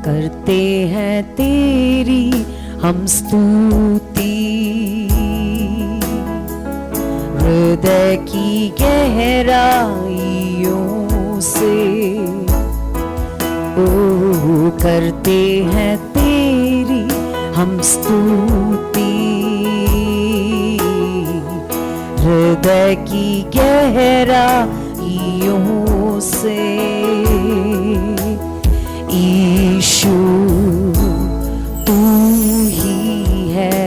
करते हैं तेरी हम स्तुति, हृदय की गहराइयों से। ओ करते हैं तेरी हम स्तुति, हृदय की गहराइयों से। यीशु तू ही है,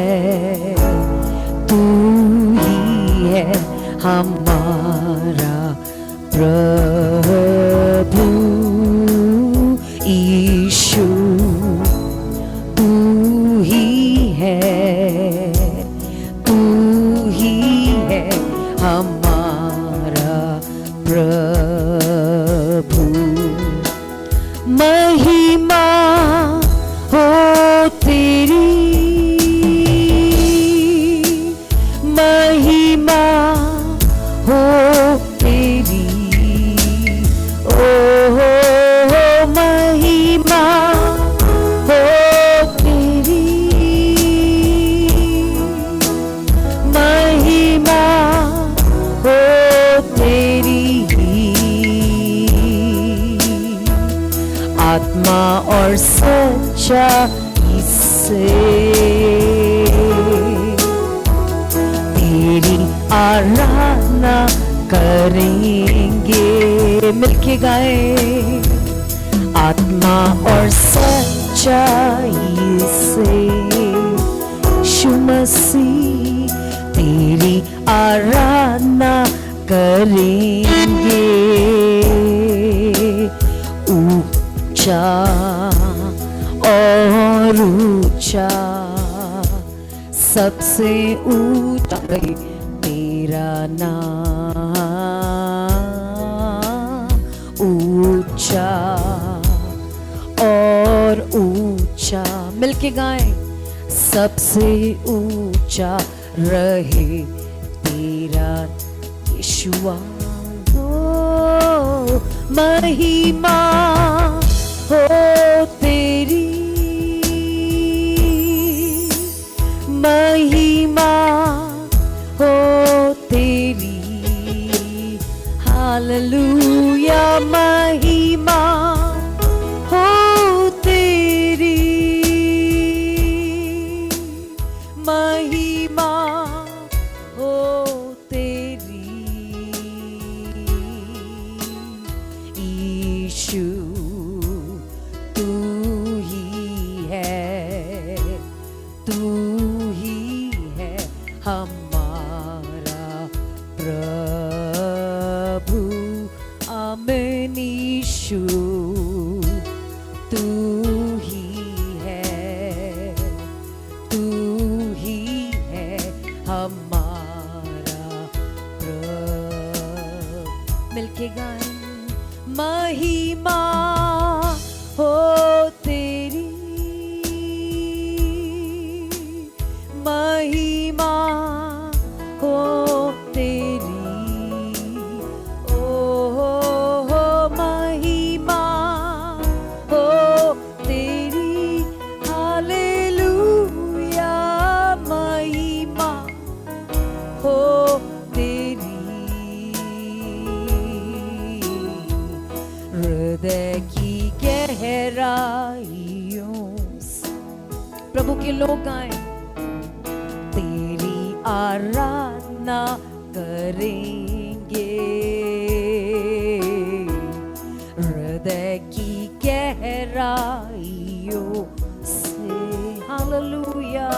तू ही है हमारा प्रभु। यीशु तू ही है, तू ही है हमारा प्रभु। महिमा हो तेरी, महिमा हो तेरी, ओ महिमा हो तेरी, महिमा हो तेरी। आत्मा और सच्चाई से तेरी आराधना करेंगे। मिलके गाए, आत्मा और सच्चाई से यीशु मसीह तेरी आराधना करेंगे। ऊंचा और ऊंचा, सबसे ऊंचा तेरा नाम। ऊंचा और ऊंचा, मिलके गाएं, सबसे ऊंचा रहे तेरा यीशुआ। महिमा हो तेरी, महिमा हो तेरी, हालेलुया। महिमा हो तेरी, महिमा हो तेरी। यीशु तू ही है, तू ही है हमारा प्रभु। आमीन। यीशु तू ही है, तू ही है हमारा प्रभु। मिलके गाएं, महिमा हो तेरी, महिमा हो तेरी, ओ महिमा हो तेरी, हालेलुया। महिमा हो तेरी, हृदय की गहराइयों से प्रभु के लोग गाएं, तेरी आराधना करेंगे। हृदय की गहराइयों से, हालेलुया,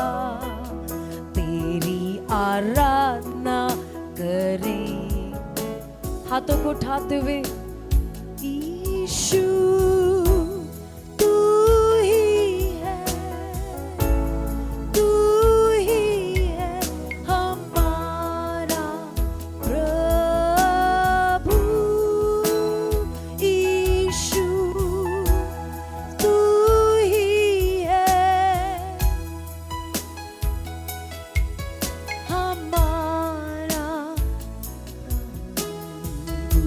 तेरी आराधना करें। हाथों को उठाते हुए, यीशु तू ही है, तू ही है हमारा प्रभु। यीशु तू ही है हमारा प्रभु।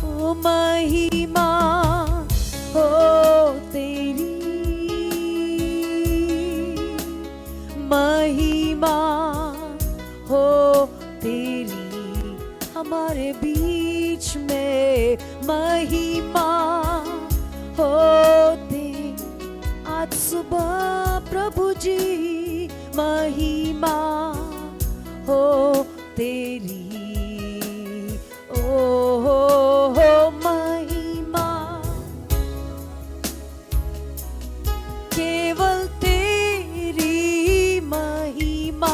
ओ महिमा हो तेरी, हमारे बीच में महिमा होते आज सुबह प्रभु जी महिमा हो तेरी हो महिमा केवल तेरी महिमा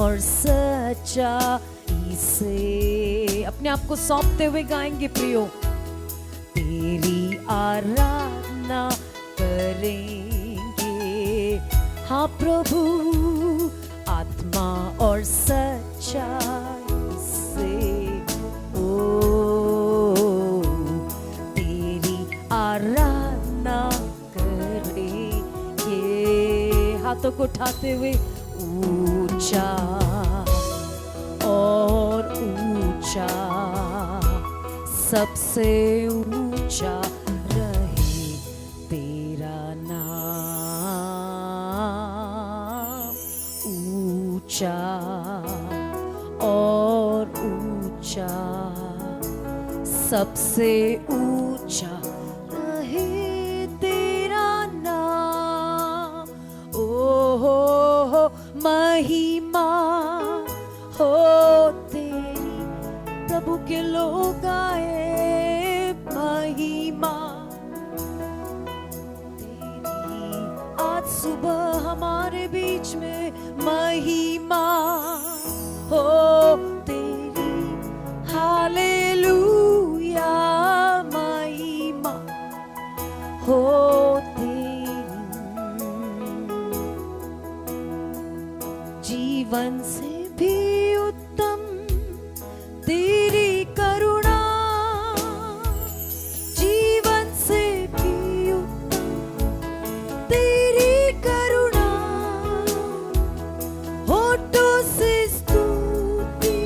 और सच्चाई से अपने आप को सौंपते हुए गाएंगे प्रियो तेरी आराधना करेंगे हाँ प्रभु आत्मा और सच्चाई से ओ तेरी आराधना करेंगे हाथों को उठाते हुए ऊंचा और ऊंचा सबसे ऊंचा रहे तेरा नाम ऊंचा और ऊंचा सबसे ऊंचा रहे तेरा नाम ओ महिमा हो तेरी प्रभु के लोग आए महिमा तेरी आज सुबह हमारे बीच में महिमा हो तेरी हालेलुया महिमा हो जीवन से भी उत्तम तेरी करुणा जीवन से भी उत्तम तेरी करुणा होठों से स्तुति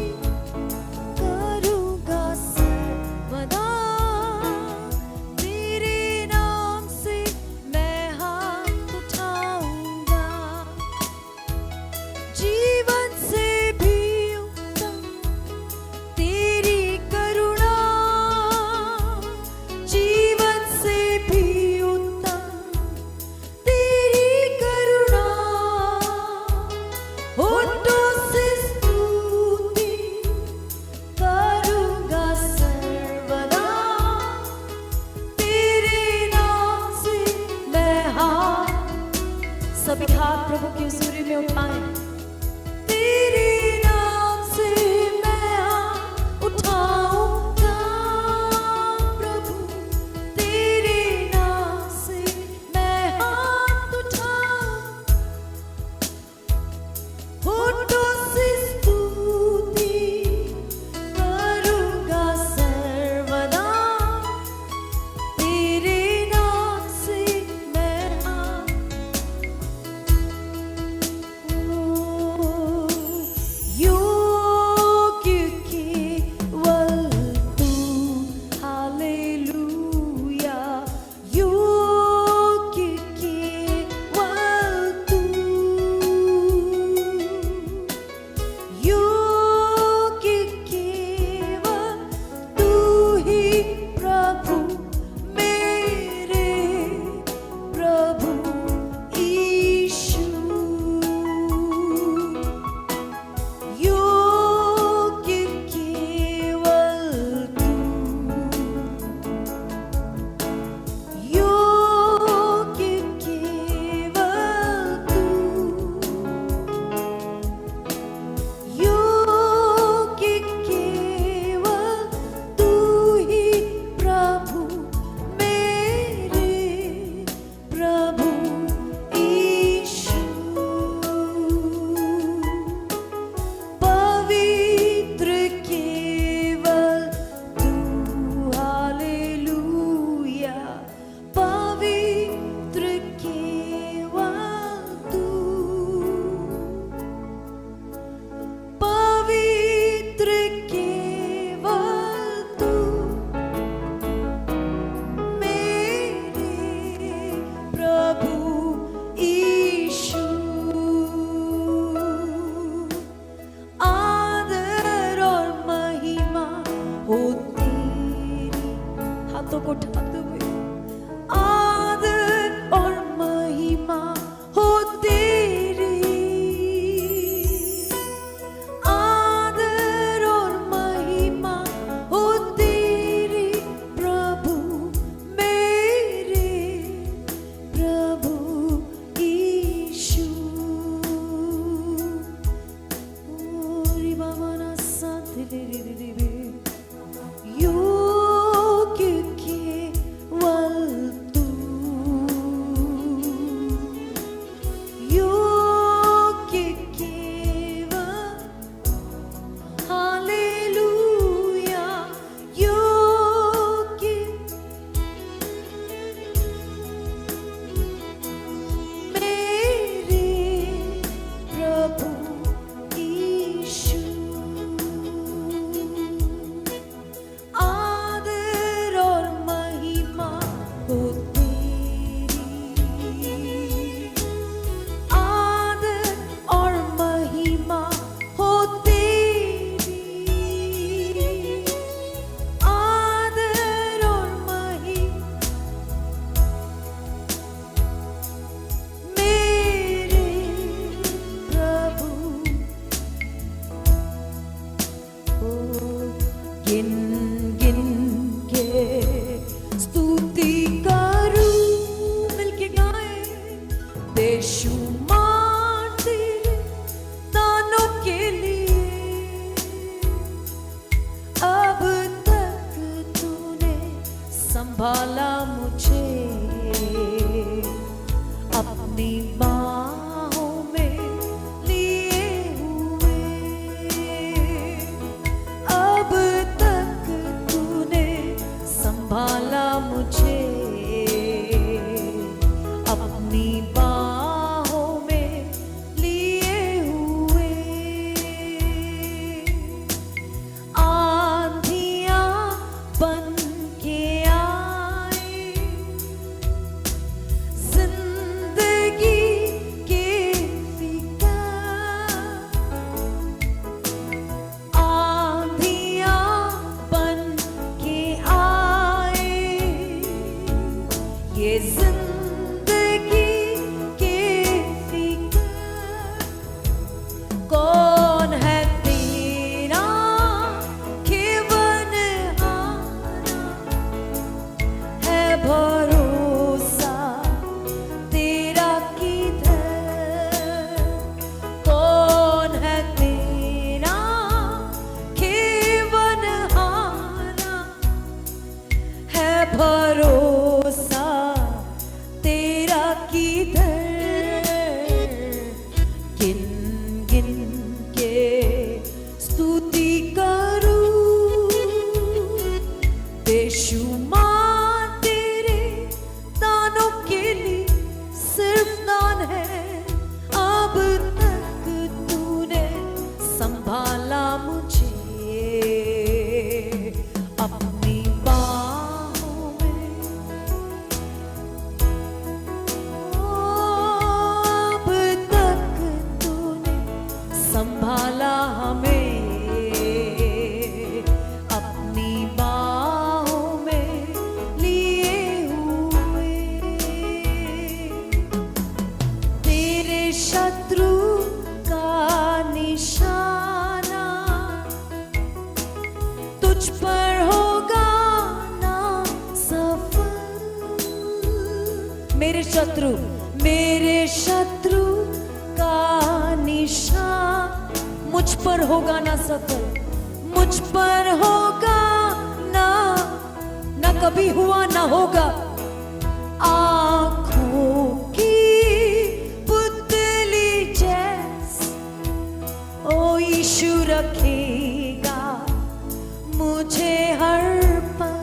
करूंगा सर्वदा तेरे नाम से मैं हाथ उठाऊंगा जीवन से भी उत्तम तेरी करुणा जीवन से भी उत्तम तेरी करुणा होठों से स्तुति करूंगा सर्वदा तेरे नाम से मैं हाथ सभी हाथ प्रभु के सूर्य में उठाएं तेरे नाम से मैं हाथ उठाऊंगा प्रभु तेरे नाम से मैं हाथ उठाऊं होठों से स्तुति करूंगा सर्वदा तेरे नाम से मैं हाथ बाहों में लिए हुए, अब तक तूने संभाला मुझे, अपनी बाहों में लिए हुए। आंधियां बन के आए, जिंदगी के फिकर, आंधियां बन के आए, ये जिंदगी के फिकर। कौन है तेरा खिलवनहारा, है भरोसा तेरा किधर। कौन है तेरा खिलवनहारा, है भरोसा तेरा किधर। गिन गिन के स्तुति करूं, बेशुमार तेरे दानों के लिए सिर्फ दान है। अब तक तूने संभाला मुझे, अपनी बाहों में। अब तक तूने संभाला हमें, अपनी बाहों में लिए हुए। तेरे शत्रु का निशाना तुझ पर होगा ना सफल। मेरे शत्रु का निशान मुझ पर होगा ना सफल, मुझ पर होगा ना, ना कभी हुआ ना होगा। आँखों की पुतली जैसी ओ यीशु रखेगा मुझे हर पल।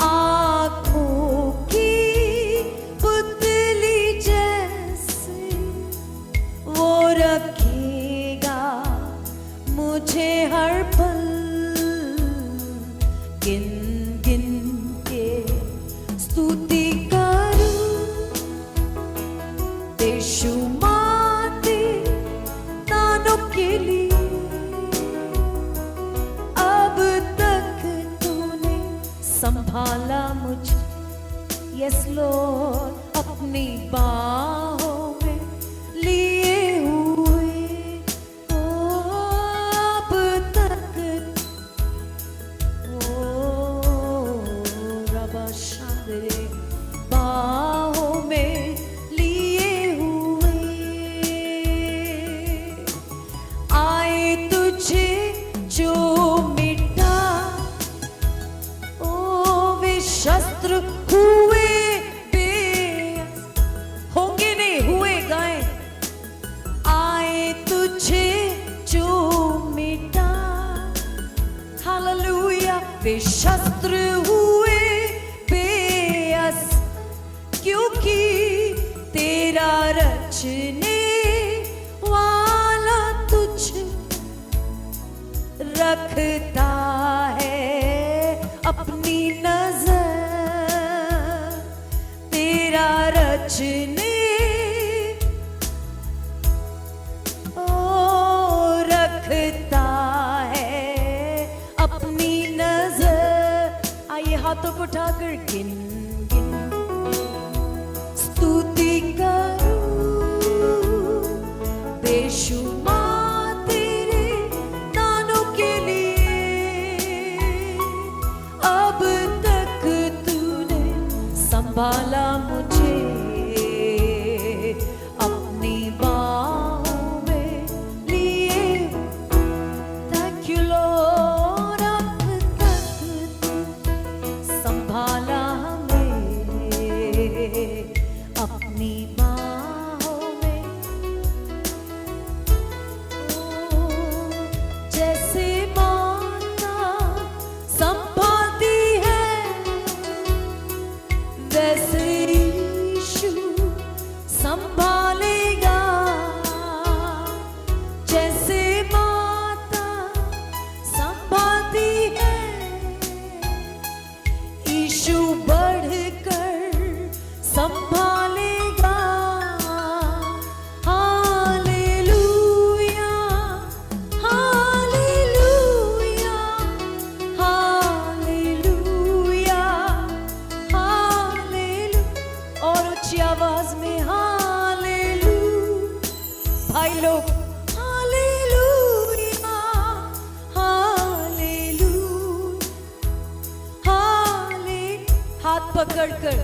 आँखों की पुतली जैसे वो रखेगा मुझे हर पल। गिन गिन के स्तुति करूं, बेशुमार तेरे दानों के लिए। अब तक तूने संभाला मुझे, यस लॉर्ड, अपनी बाहों में लिए हुए। ओ अब तक, ओ रबा शादरे, बाहों में लिए हुए। आए तुझे जो मिटा, ओ वे शस्त्र हुए बेअस, होंगे नहीं हुए गाए। आए तुझे जो मिटा, हालेलुया, वे शस्त्र हुए बेअस, क्योंकि तेरा रचने वाला तुझ रखता है अपनी नजर। तेरा रचने ओ रखता है अपनी नजर। आइए हाथों को उठाकर गिन गिन स्तुति करूं, बेशुमार तेरे दानों के लिए। अब तक तूने संभाला मुझे, अपनी बाहों में लिए। थैंक यू लॉर्ड, अब तक संभाला हमें। भाई लोग हालेलुया हालेलुया हाले हाथ पकड़कर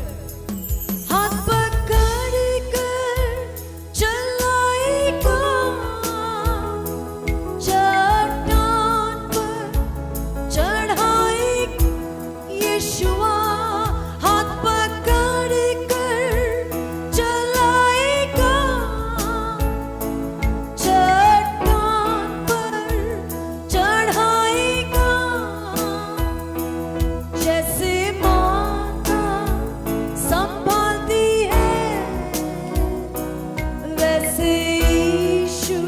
चलाएगा चट्टान पर चढ़ाएगा यीशुआ हाथ पकड़कर चलाएगा चट्टान पर चढ़ाएगा जैसे माता संभालती है वैसे यीशु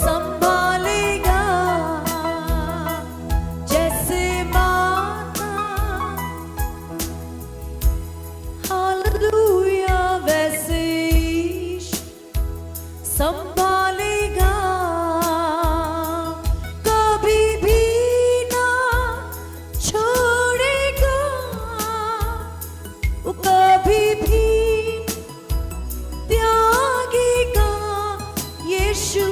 संभालेगा जैसे माता हालेलुया वैसे यीशु संभालेगा कभी भी ना छोड़ेगा वो कभी भी त्यागेगा यीशु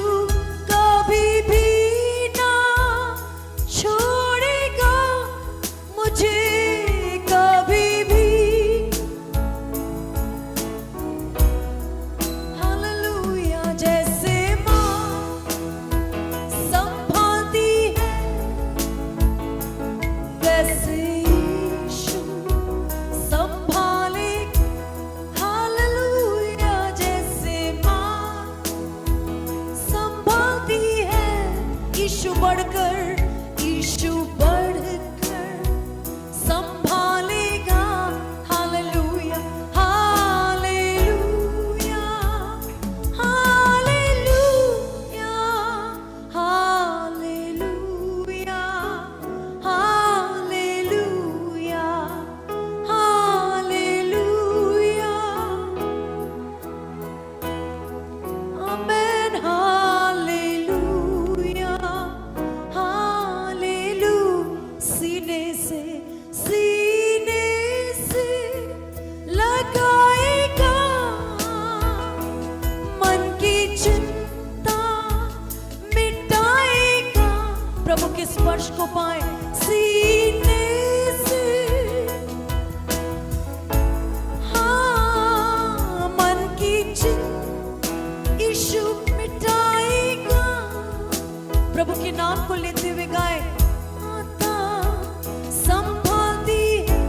कभी भी ना छोड़ेगा मुझे कभी भी हालेलुया जैसे माँ संभालती है वैसे यीशु संभालेगा हालेलुया जैसे माँ संभालती है यीशु बढ़कर संभालेगा hallelujah hallelujah hallelujah hallelujah hallelujah hallelujah amen hallelujah hallelujah सीने से लगाएगा मन की चिंता मिटाएगा प्रभु के स्पर्श को पाए सीने से हाँ मन की चिंता यीशु मिटाएगा प्रभु के नाम को लेते हुए गाए आता संभालती है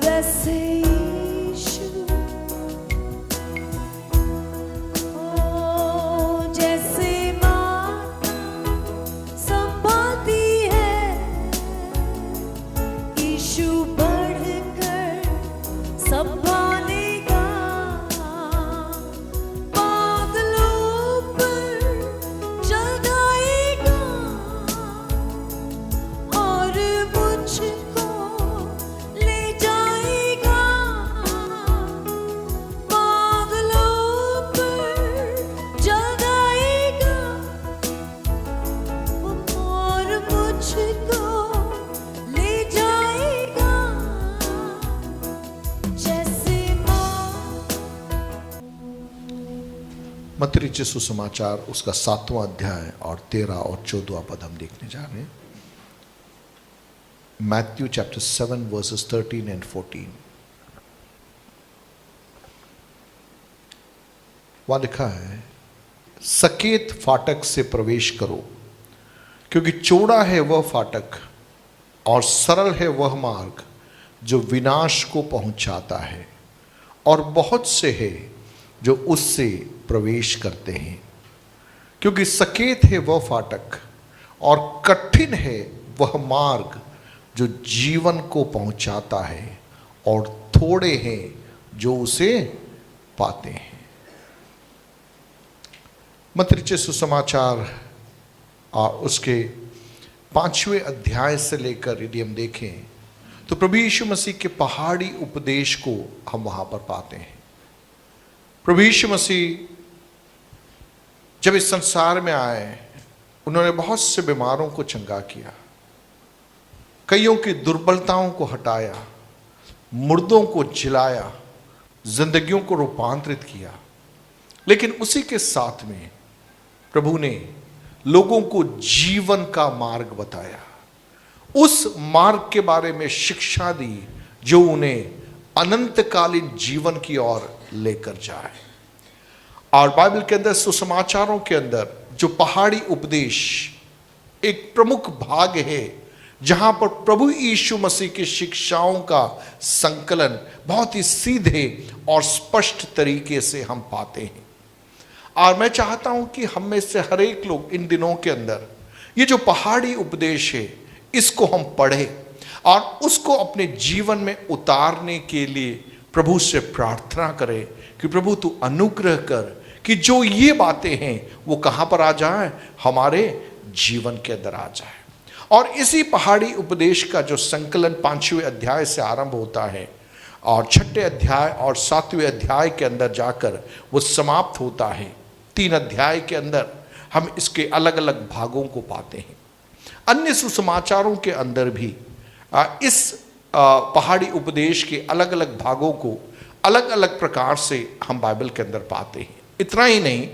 वैसे यीशु ओ जैसे माँ संभालती है यीशु बढ़कर संभालेगा बादलों पर चल जाएगा और मुझको ले जाएगा बादलों पर चल जाएगा और मुझको ले जाएगा जैसे माँ मत्ती रचित सुसमाचार उसका 7वां अध्याय और 13 और 14 पद हम देखने जा रहे हैं। Matthew chapter 7 verses 13 and 14। वहां लिखा है सकेत फाटक से प्रवेश करो क्योंकि चौड़ा है वह फाटक और सरल है वह मार्ग जो विनाश को पहुंचाता है और बहुत से हैं जो उससे प्रवेश करते हैं क्योंकि सकेत है वह फाटक और कठिन है वह मार्ग जो जीवन को पहुंचाता है और थोड़े हैं जो उसे पाते हैं। मत्ती रचित सुसमाचार और उसके 5वें अध्याय से लेकर यदि हम देखें तो प्रभु यीशु मसीह के पहाड़ी उपदेश को हम वहां पर पाते हैं। प्रभु यीशु मसीह जब इस संसार में आए उन्होंने बहुत से बीमारों को चंगा किया, कईयों की दुर्बलताओं को हटाया, मुर्दों को जिलाया, जिंदगियों को रूपांतरित किया। लेकिन उसी के साथ में प्रभु ने लोगों को जीवन का मार्ग बताया, उस मार्ग के बारे में शिक्षा दी जो उन्हें अनंतकालीन जीवन की ओर लेकर जाए। और बाइबल के अंदर सुसमाचारों के अंदर जो पहाड़ी उपदेश एक प्रमुख भाग है, जहां पर प्रभु यीशु मसीह की शिक्षाओं का संकलन बहुत ही सीधे और स्पष्ट तरीके से हम पाते हैं। और मैं चाहता हूं कि हम में से हर एक लोग इन दिनों के अंदर ये जो पहाड़ी उपदेश है इसको हम पढ़ें और उसको अपने जीवन में उतारने के लिए प्रभु से प्रार्थना करें कि प्रभु तू अनुग्रह कर कि जो ये बातें हैं वो कहां पर आ जाए, हमारे जीवन के अंदर आ जाए। और इसी पहाड़ी उपदेश का जो संकलन 5वें अध्याय से आरंभ होता है और 6ठे अध्याय और 7वें अध्याय के अंदर जाकर वो समाप्त होता है। 3 अध्याय के अंदर हम इसके अलग अलग भागों को पाते हैं। अन्य सुसमाचारों के अंदर भी इस पहाड़ी उपदेश के अलग अलग भागों को अलग अलग प्रकार से हम बाइबल के अंदर पाते हैं। इतना ही नहीं,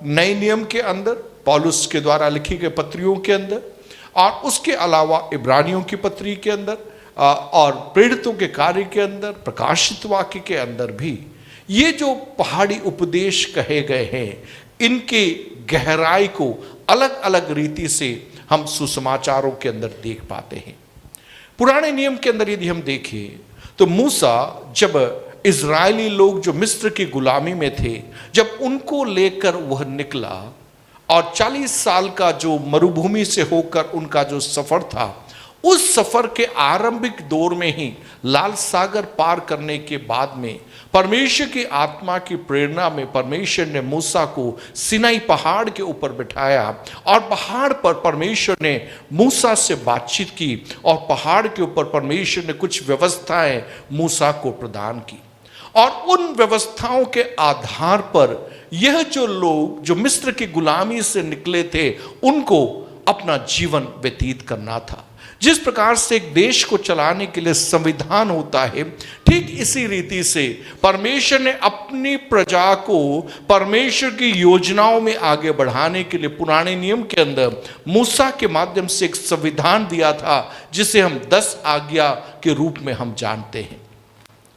नए नियम के अंदर पौलुस के द्वारा लिखी गई पत्रियों के अंदर और उसके अलावा इब्रानियों की पत्री के अंदर और प्रेरितों के कार्य के अंदर, प्रकाशित वाक्य के अंदर भी ये जो पहाड़ी उपदेश कहे गए हैं, इनके गहराई को अलग अलग रीति से हम सुसमाचारों के अंदर देख पाते हैं। पुराने नियम के अंदर यदि हम देखें तो मूसा जब इजरायली लोग जो मिस्र की गुलामी में थे, जब उनको लेकर वह निकला और 40 साल का जो मरुभूमि से होकर उनका जो सफर था, उस सफर के आरंभिक दौर में ही लाल सागर पार करने के बाद में परमेश्वर की आत्मा की प्रेरणा में परमेश्वर ने मूसा को सिनाई पहाड़ के ऊपर बिठाया और पहाड़ पर परमेश्वर ने मूसा से बातचीत की और पहाड़ के ऊपर परमेश्वर ने कुछ व्यवस्थाएं मूसा को प्रदान की। और उन व्यवस्थाओं के आधार पर यह जो लोग जो मिस्र की गुलामी से निकले थे, उनको अपना जीवन व्यतीत करना था। जिस प्रकार से एक देश को चलाने के लिए संविधान होता है, ठीक इसी रीति से परमेश्वर ने अपनी प्रजा को परमेश्वर की योजनाओं में आगे बढ़ाने के लिए पुराने नियम के अंदर मूसा के माध्यम से एक संविधान दिया था, जिसे हम 10 आज्ञा के रूप में हम जानते हैं।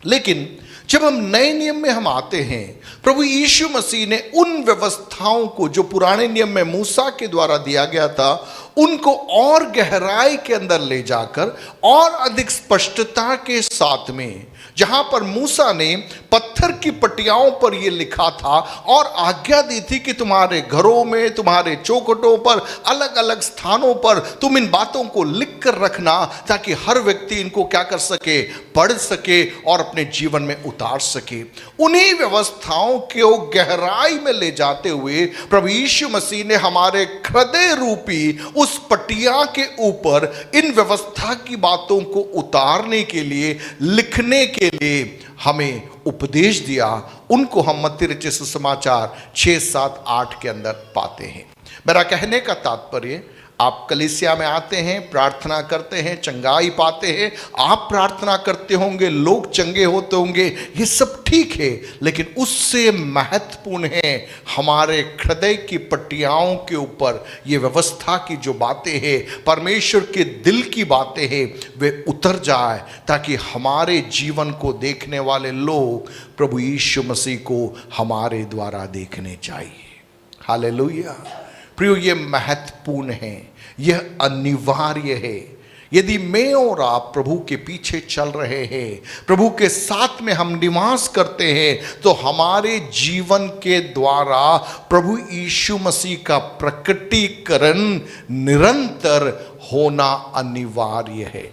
लेकिन जब हम नए नियम में हम आते हैं, प्रभु यीशु मसीह ने उन व्यवस्थाओं को जो पुराने नियम में मूसा के द्वारा दिया गया था, उनको और गहराई के अंदर ले जाकर और अधिक स्पष्टता के साथ में, जहां पर मूसा ने पत्थर की पटियाओं पर यह लिखा था और आज्ञा दी थी कि तुम्हारे घरों में, तुम्हारे चौखटों पर, अलग अलग स्थानों पर तुम इन बातों को लिख कर रखना, ताकि हर व्यक्ति इनको क्या कर सके, पढ़ सके और अपने जीवन में उतार सके। उन्हीं व्यवस्थाओं को गहराई में ले जाते हुए प्रभु यीशु मसीह ने हमारे हृदय रूपी उस पटिया के ऊपर इन व्यवस्था की बातों को उतारने के लिए, लिखने के लिए हमें उपदेश दिया। उनको हम मत्ती रचित सुसमाचार 6, 7, 8 के अंदर पाते हैं। मेरा कहने का तात्पर्य, आप कलीसिया में आते हैं, प्रार्थना करते हैं, चंगाई पाते हैं, आप प्रार्थना करते होंगे, लोग चंगे होते होंगे, ये सब ठीक है, लेकिन उससे महत्वपूर्ण है हमारे हृदय की पटियाओं के ऊपर ये व्यवस्था की जो बातें हैं, परमेश्वर के दिल की बातें हैं, वे उतर जाए, ताकि हमारे जीवन को देखने वाले लोग प्रभु यीशु मसीह को हमारे द्वारा देखने चाहिए। हालेलुया। प्रियो, ये महत्वपूर्ण है, यह अनिवार्य है। यदि मैं और आप प्रभु के पीछे चल रहे हैं, प्रभु के साथ में हम निवास करते हैं, तो हमारे जीवन के द्वारा प्रभु यीशु मसीह का प्रकटीकरण निरंतर होना अनिवार्य है।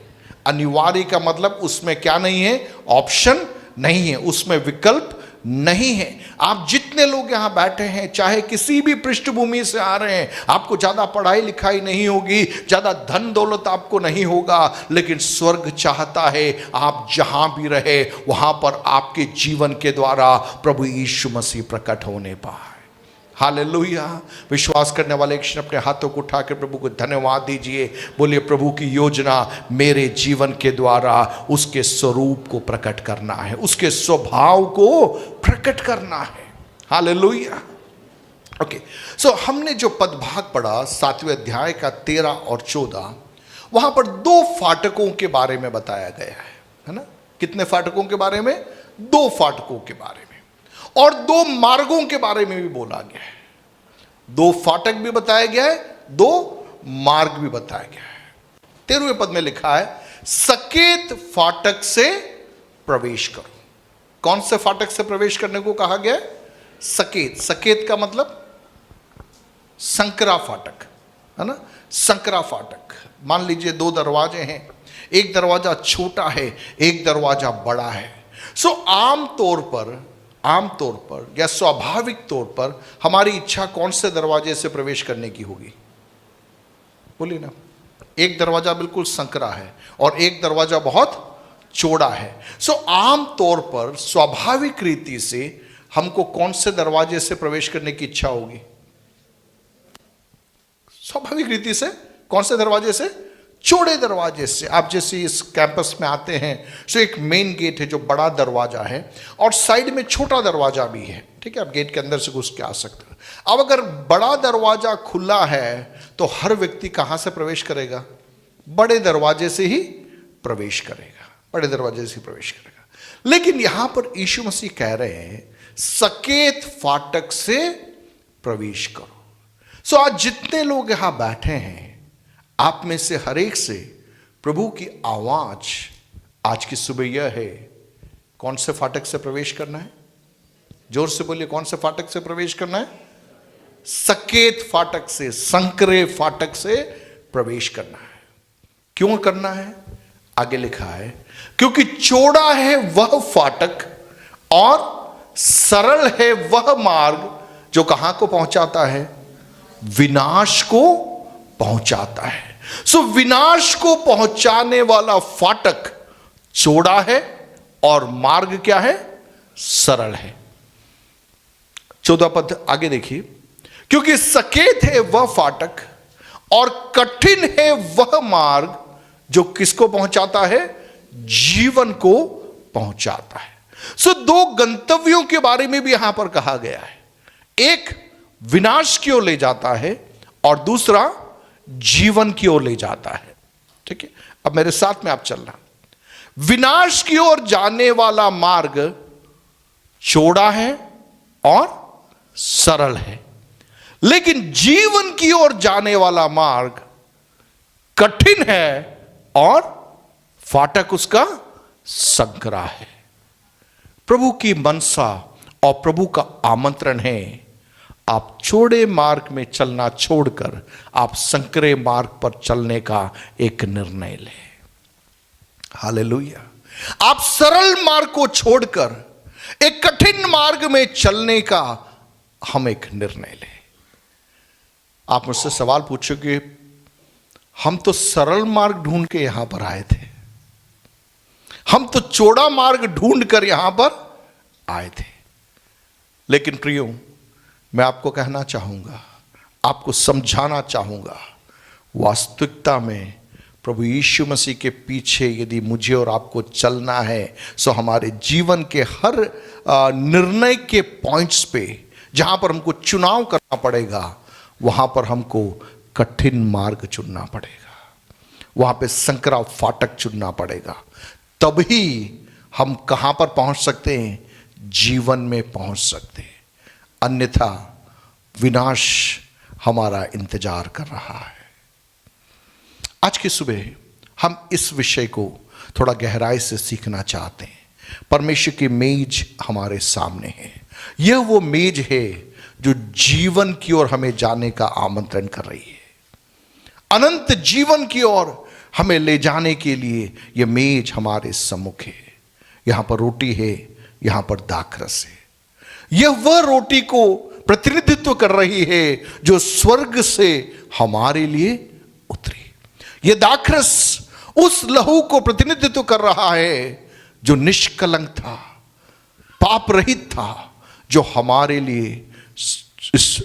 अनिवार्य का मतलब उसमें क्या नहीं है, ऑप्शन नहीं है, उसमें विकल्प नहीं है। आप जितने लोग यहां बैठे हैं, चाहे किसी भी पृष्ठभूमि से आ रहे हैं, आपको ज्यादा पढ़ाई लिखाई नहीं होगी, ज्यादा धन दौलत आपको नहीं होगा, लेकिन स्वर्ग चाहता है आप जहां भी रहे वहां पर आपके जीवन के द्वारा प्रभु यीशु मसीह प्रकट होने पाए। हालेलुया। विश्वास करने वाले एक क्षण अपने हाथों को उठाकर प्रभु को धन्यवाद दीजिए। बोलिए, प्रभु की योजना मेरे जीवन के द्वारा उसके स्वरूप को प्रकट करना है, उसके स्वभाव को प्रकट करना है। हालेलुया। ओके, सो हमने जो पदभाग पढ़ा 7वें अध्याय का 13 और 14, वहां पर 2 फाटकों के बारे में बताया गया है ना? कितने फाटकों के बारे में? 2 फाटकों के बारे में, और 2 मार्गों के बारे में भी बोला गया है। 2 फाटक भी बताया गया है, 2 मार्ग भी बताया गया है। 13वें पद में लिखा है, सकेत फाटक से प्रवेश करो। कौन से फाटक से प्रवेश करने को कहा गया है? सकेत। सकेत का मतलब संकरा फाटक, है ना? संकरा फाटक। मान लीजिए 2 दरवाजे हैं, एक दरवाजा छोटा है, एक दरवाजा बड़ा है। सो आमतौर पर या स्वाभाविक तौर पर हमारी इच्छा कौन से दरवाजे से प्रवेश करने की होगी? बोलिए ना। एक दरवाजा बिल्कुल संकरा है और एक दरवाजा बहुत चौड़ा है। सो आमतौर पर स्वाभाविक रीति से हमको कौन से दरवाजे से प्रवेश करने की इच्छा होगी? स्वाभाविक रीति से कौन से दरवाजे से? चौड़े दरवाजे से। आप जैसे इस कैंपस में आते हैं तो एक मेन गेट है जो बड़ा दरवाजा है, और साइड में छोटा दरवाजा भी है, ठीक है? आप गेट के अंदर से घुस के आ सकते हैं। अब अगर बड़ा दरवाजा खुला है तो हर व्यक्ति कहां से प्रवेश करेगा? बड़े दरवाजे से ही प्रवेश करेगा, बड़े दरवाजे से ही प्रवेश करेगा। लेकिन यहां पर यीशु मसीह कह रहे हैं, सकेत फाटक से प्रवेश करो। सो आज जितने लोग यहां बैठे हैं, आप में से हर एक से प्रभु की आवाज आज की सुबह यह है, कौन से फाटक से प्रवेश करना है? जोर से बोलिए, कौन से फाटक से प्रवेश करना है? सकेत फाटक से, संकरे फाटक से प्रवेश करना है। क्यों करना है? आगे लिखा है, क्योंकि चौड़ा है वह फाटक और सरल है वह मार्ग जो कहां को पहुंचाता है? विनाश को पहुंचाता है। सो विनाश को पहुंचाने वाला फाटक चौड़ा है और मार्ग क्या है? सरल है। 14 पद आगे देखिए, क्योंकि सकेत है वह फाटक और कठिन है वह मार्ग जो किसको पहुंचाता है? जीवन को पहुंचाता है। सो 2 गंतव्यों के बारे में भी यहां पर कहा गया है। एक विनाश की ओर ले जाता है और दूसरा जीवन की ओर ले जाता है, ठीक है? अब मेरे साथ में आप चलना। विनाश की ओर जाने वाला मार्ग चौड़ा है और सरल है, लेकिन जीवन की ओर जाने वाला मार्ग कठिन है और फाटक उसका संकरा है। प्रभु की मनसा और प्रभु का आमंत्रण है, आप चौड़े मार्ग में चलना छोड़कर आप संकरे मार्ग पर चलने का एक निर्णय लें। हालेलुया। आप सरल मार्ग को छोड़कर एक कठिन मार्ग में चलने का हम एक निर्णय लें। आप मुझसे सवाल पूछोगे, हम तो सरल मार्ग ढूंढ के यहां पर आए थे, हम तो चौड़ा मार्ग ढूंढ कर यहां पर आए थे। लेकिन प्रियो, मैं आपको कहना चाहूंगा, आपको समझाना चाहूंगा, वास्तविकता में प्रभु यीशु मसीह के पीछे यदि मुझे और आपको चलना है, सो हमारे जीवन के हर निर्णय के पॉइंट्स पे जहां पर हमको चुनाव करना पड़ेगा, वहां पर हमको कठिन मार्ग चुनना पड़ेगा, वहां पे संकरा फाटक चुनना पड़ेगा। तभी हम कहां पर पहुंच सकते हैं? जीवन में पहुंच सकते हैं। अन्यथा विनाश हमारा इंतजार कर रहा है। आज की सुबह हम इस विषय को थोड़ा गहराई से सीखना चाहते हैं। परमेश्वर की मेज हमारे सामने है। यह वो मेज है जो जीवन की ओर हमें जाने का आमंत्रण कर रही है। अनंत जीवन की ओर हमें ले जाने के लिए यह मेज हमारे सम्मुख है। यहां पर रोटी है, यहां पर दाखरस है। यह वह रोटी को प्रतिनिधित्व कर रही है जो स्वर्ग से हमारे लिए उतरी। यह दाखरस उस लहू को प्रतिनिधित्व कर रहा है जो निष्कलंक था, पाप रहित था, जो हमारे लिए इस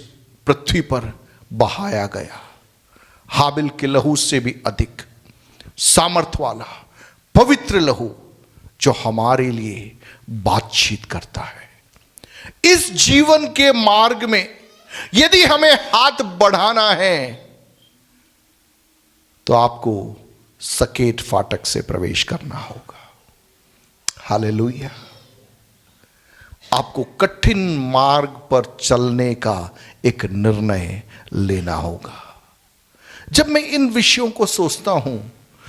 पृथ्वी पर बहाया गया। हाबिल के लहू से भी अधिक सामर्थ वाला पवित्र लहू जो हमारे लिए बातचीत करता है। इस जीवन के मार्ग में यदि हमें हाथ बढ़ाना है तो आपको सकेत फाटक से प्रवेश करना होगा। हालेलुया। आपको कठिन मार्ग पर चलने का एक निर्णय लेना होगा। जब मैं इन विषयों को सोचता हूं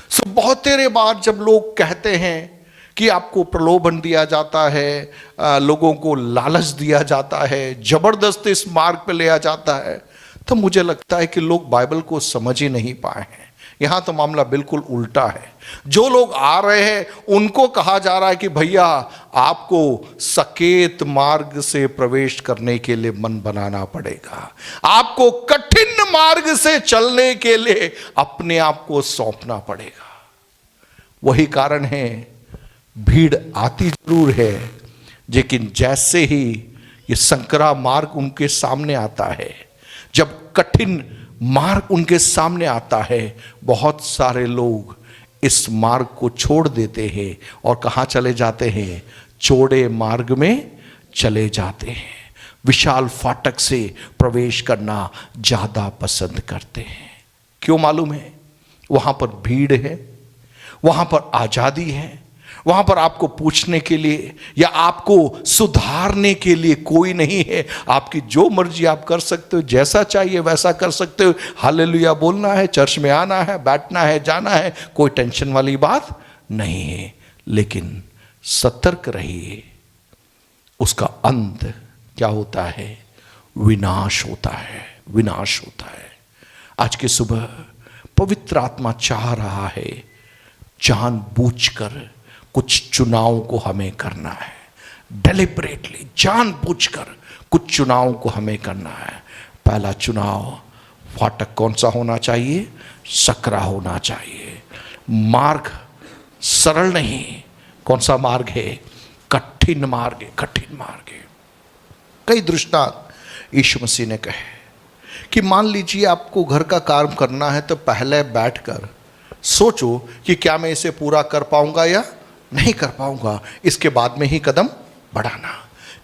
तो बहुत तेरे बार जब लोग कहते हैं कि आपको प्रलोभन दिया जाता है, लोगों को लालच दिया जाता है, जबरदस्ती इस मार्ग पे लिया जाता है, तो मुझे लगता है कि लोग बाइबल को समझ ही नहीं पाए हैं। यहां तो मामला बिल्कुल उल्टा है। जो लोग आ रहे हैं उनको कहा जा रहा है कि भैया आपको सकेत मार्ग से प्रवेश करने के लिए मन बनाना पड़ेगा, आपको कठिन मार्ग से चलने के लिए अपने आप को सौंपना पड़ेगा। वही कारण है भीड़ आती जरूर है, लेकिन जैसे ही ये संकरा मार्ग उनके सामने आता है, जब कठिन मार्ग उनके सामने आता है, बहुत सारे लोग इस मार्ग को छोड़ देते हैं और कहाँ चले जाते हैं? चौड़े मार्ग में चले जाते हैं। विशाल फाटक से प्रवेश करना ज्यादा पसंद करते हैं। क्यों मालूम है? वहां पर भीड़ है, वहां पर आजादी है, वहां पर आपको पूछने के लिए या आपको सुधारने के लिए कोई नहीं है। आपकी जो मर्जी आप कर सकते हो, जैसा चाहिए वैसा कर सकते हो। हालेलुया बोलना है, चर्च में आना है, बैठना है, जाना है, कोई टेंशन वाली बात नहीं है। लेकिन सतर्क रहिए, उसका अंत क्या होता है? विनाश होता है, विनाश होता है। आज की सुबह पवित्र आत्मा चाह रहा है जानबूझकर कुछ चुनाव को हमें करना है। डेलिबरेटली, जानबूझकर कुछ चुनाव को हमें करना है। पहला चुनाव, फाटक कौन सा होना चाहिए? सकरा होना चाहिए। मार्ग सरल नहीं। कौन सा मार्ग है? कठिन मार्ग है, कठिन मार्ग है। कई दृष्टांत यीशु मसीह ने कहे कि मान लीजिए आपको घर का काम करना है, तो पहले बैठकर सोचो कि क्या मैं इसे पूरा कर पाऊंगा या नहीं कर पाऊंगा, इसके बाद में ही कदम बढ़ाना।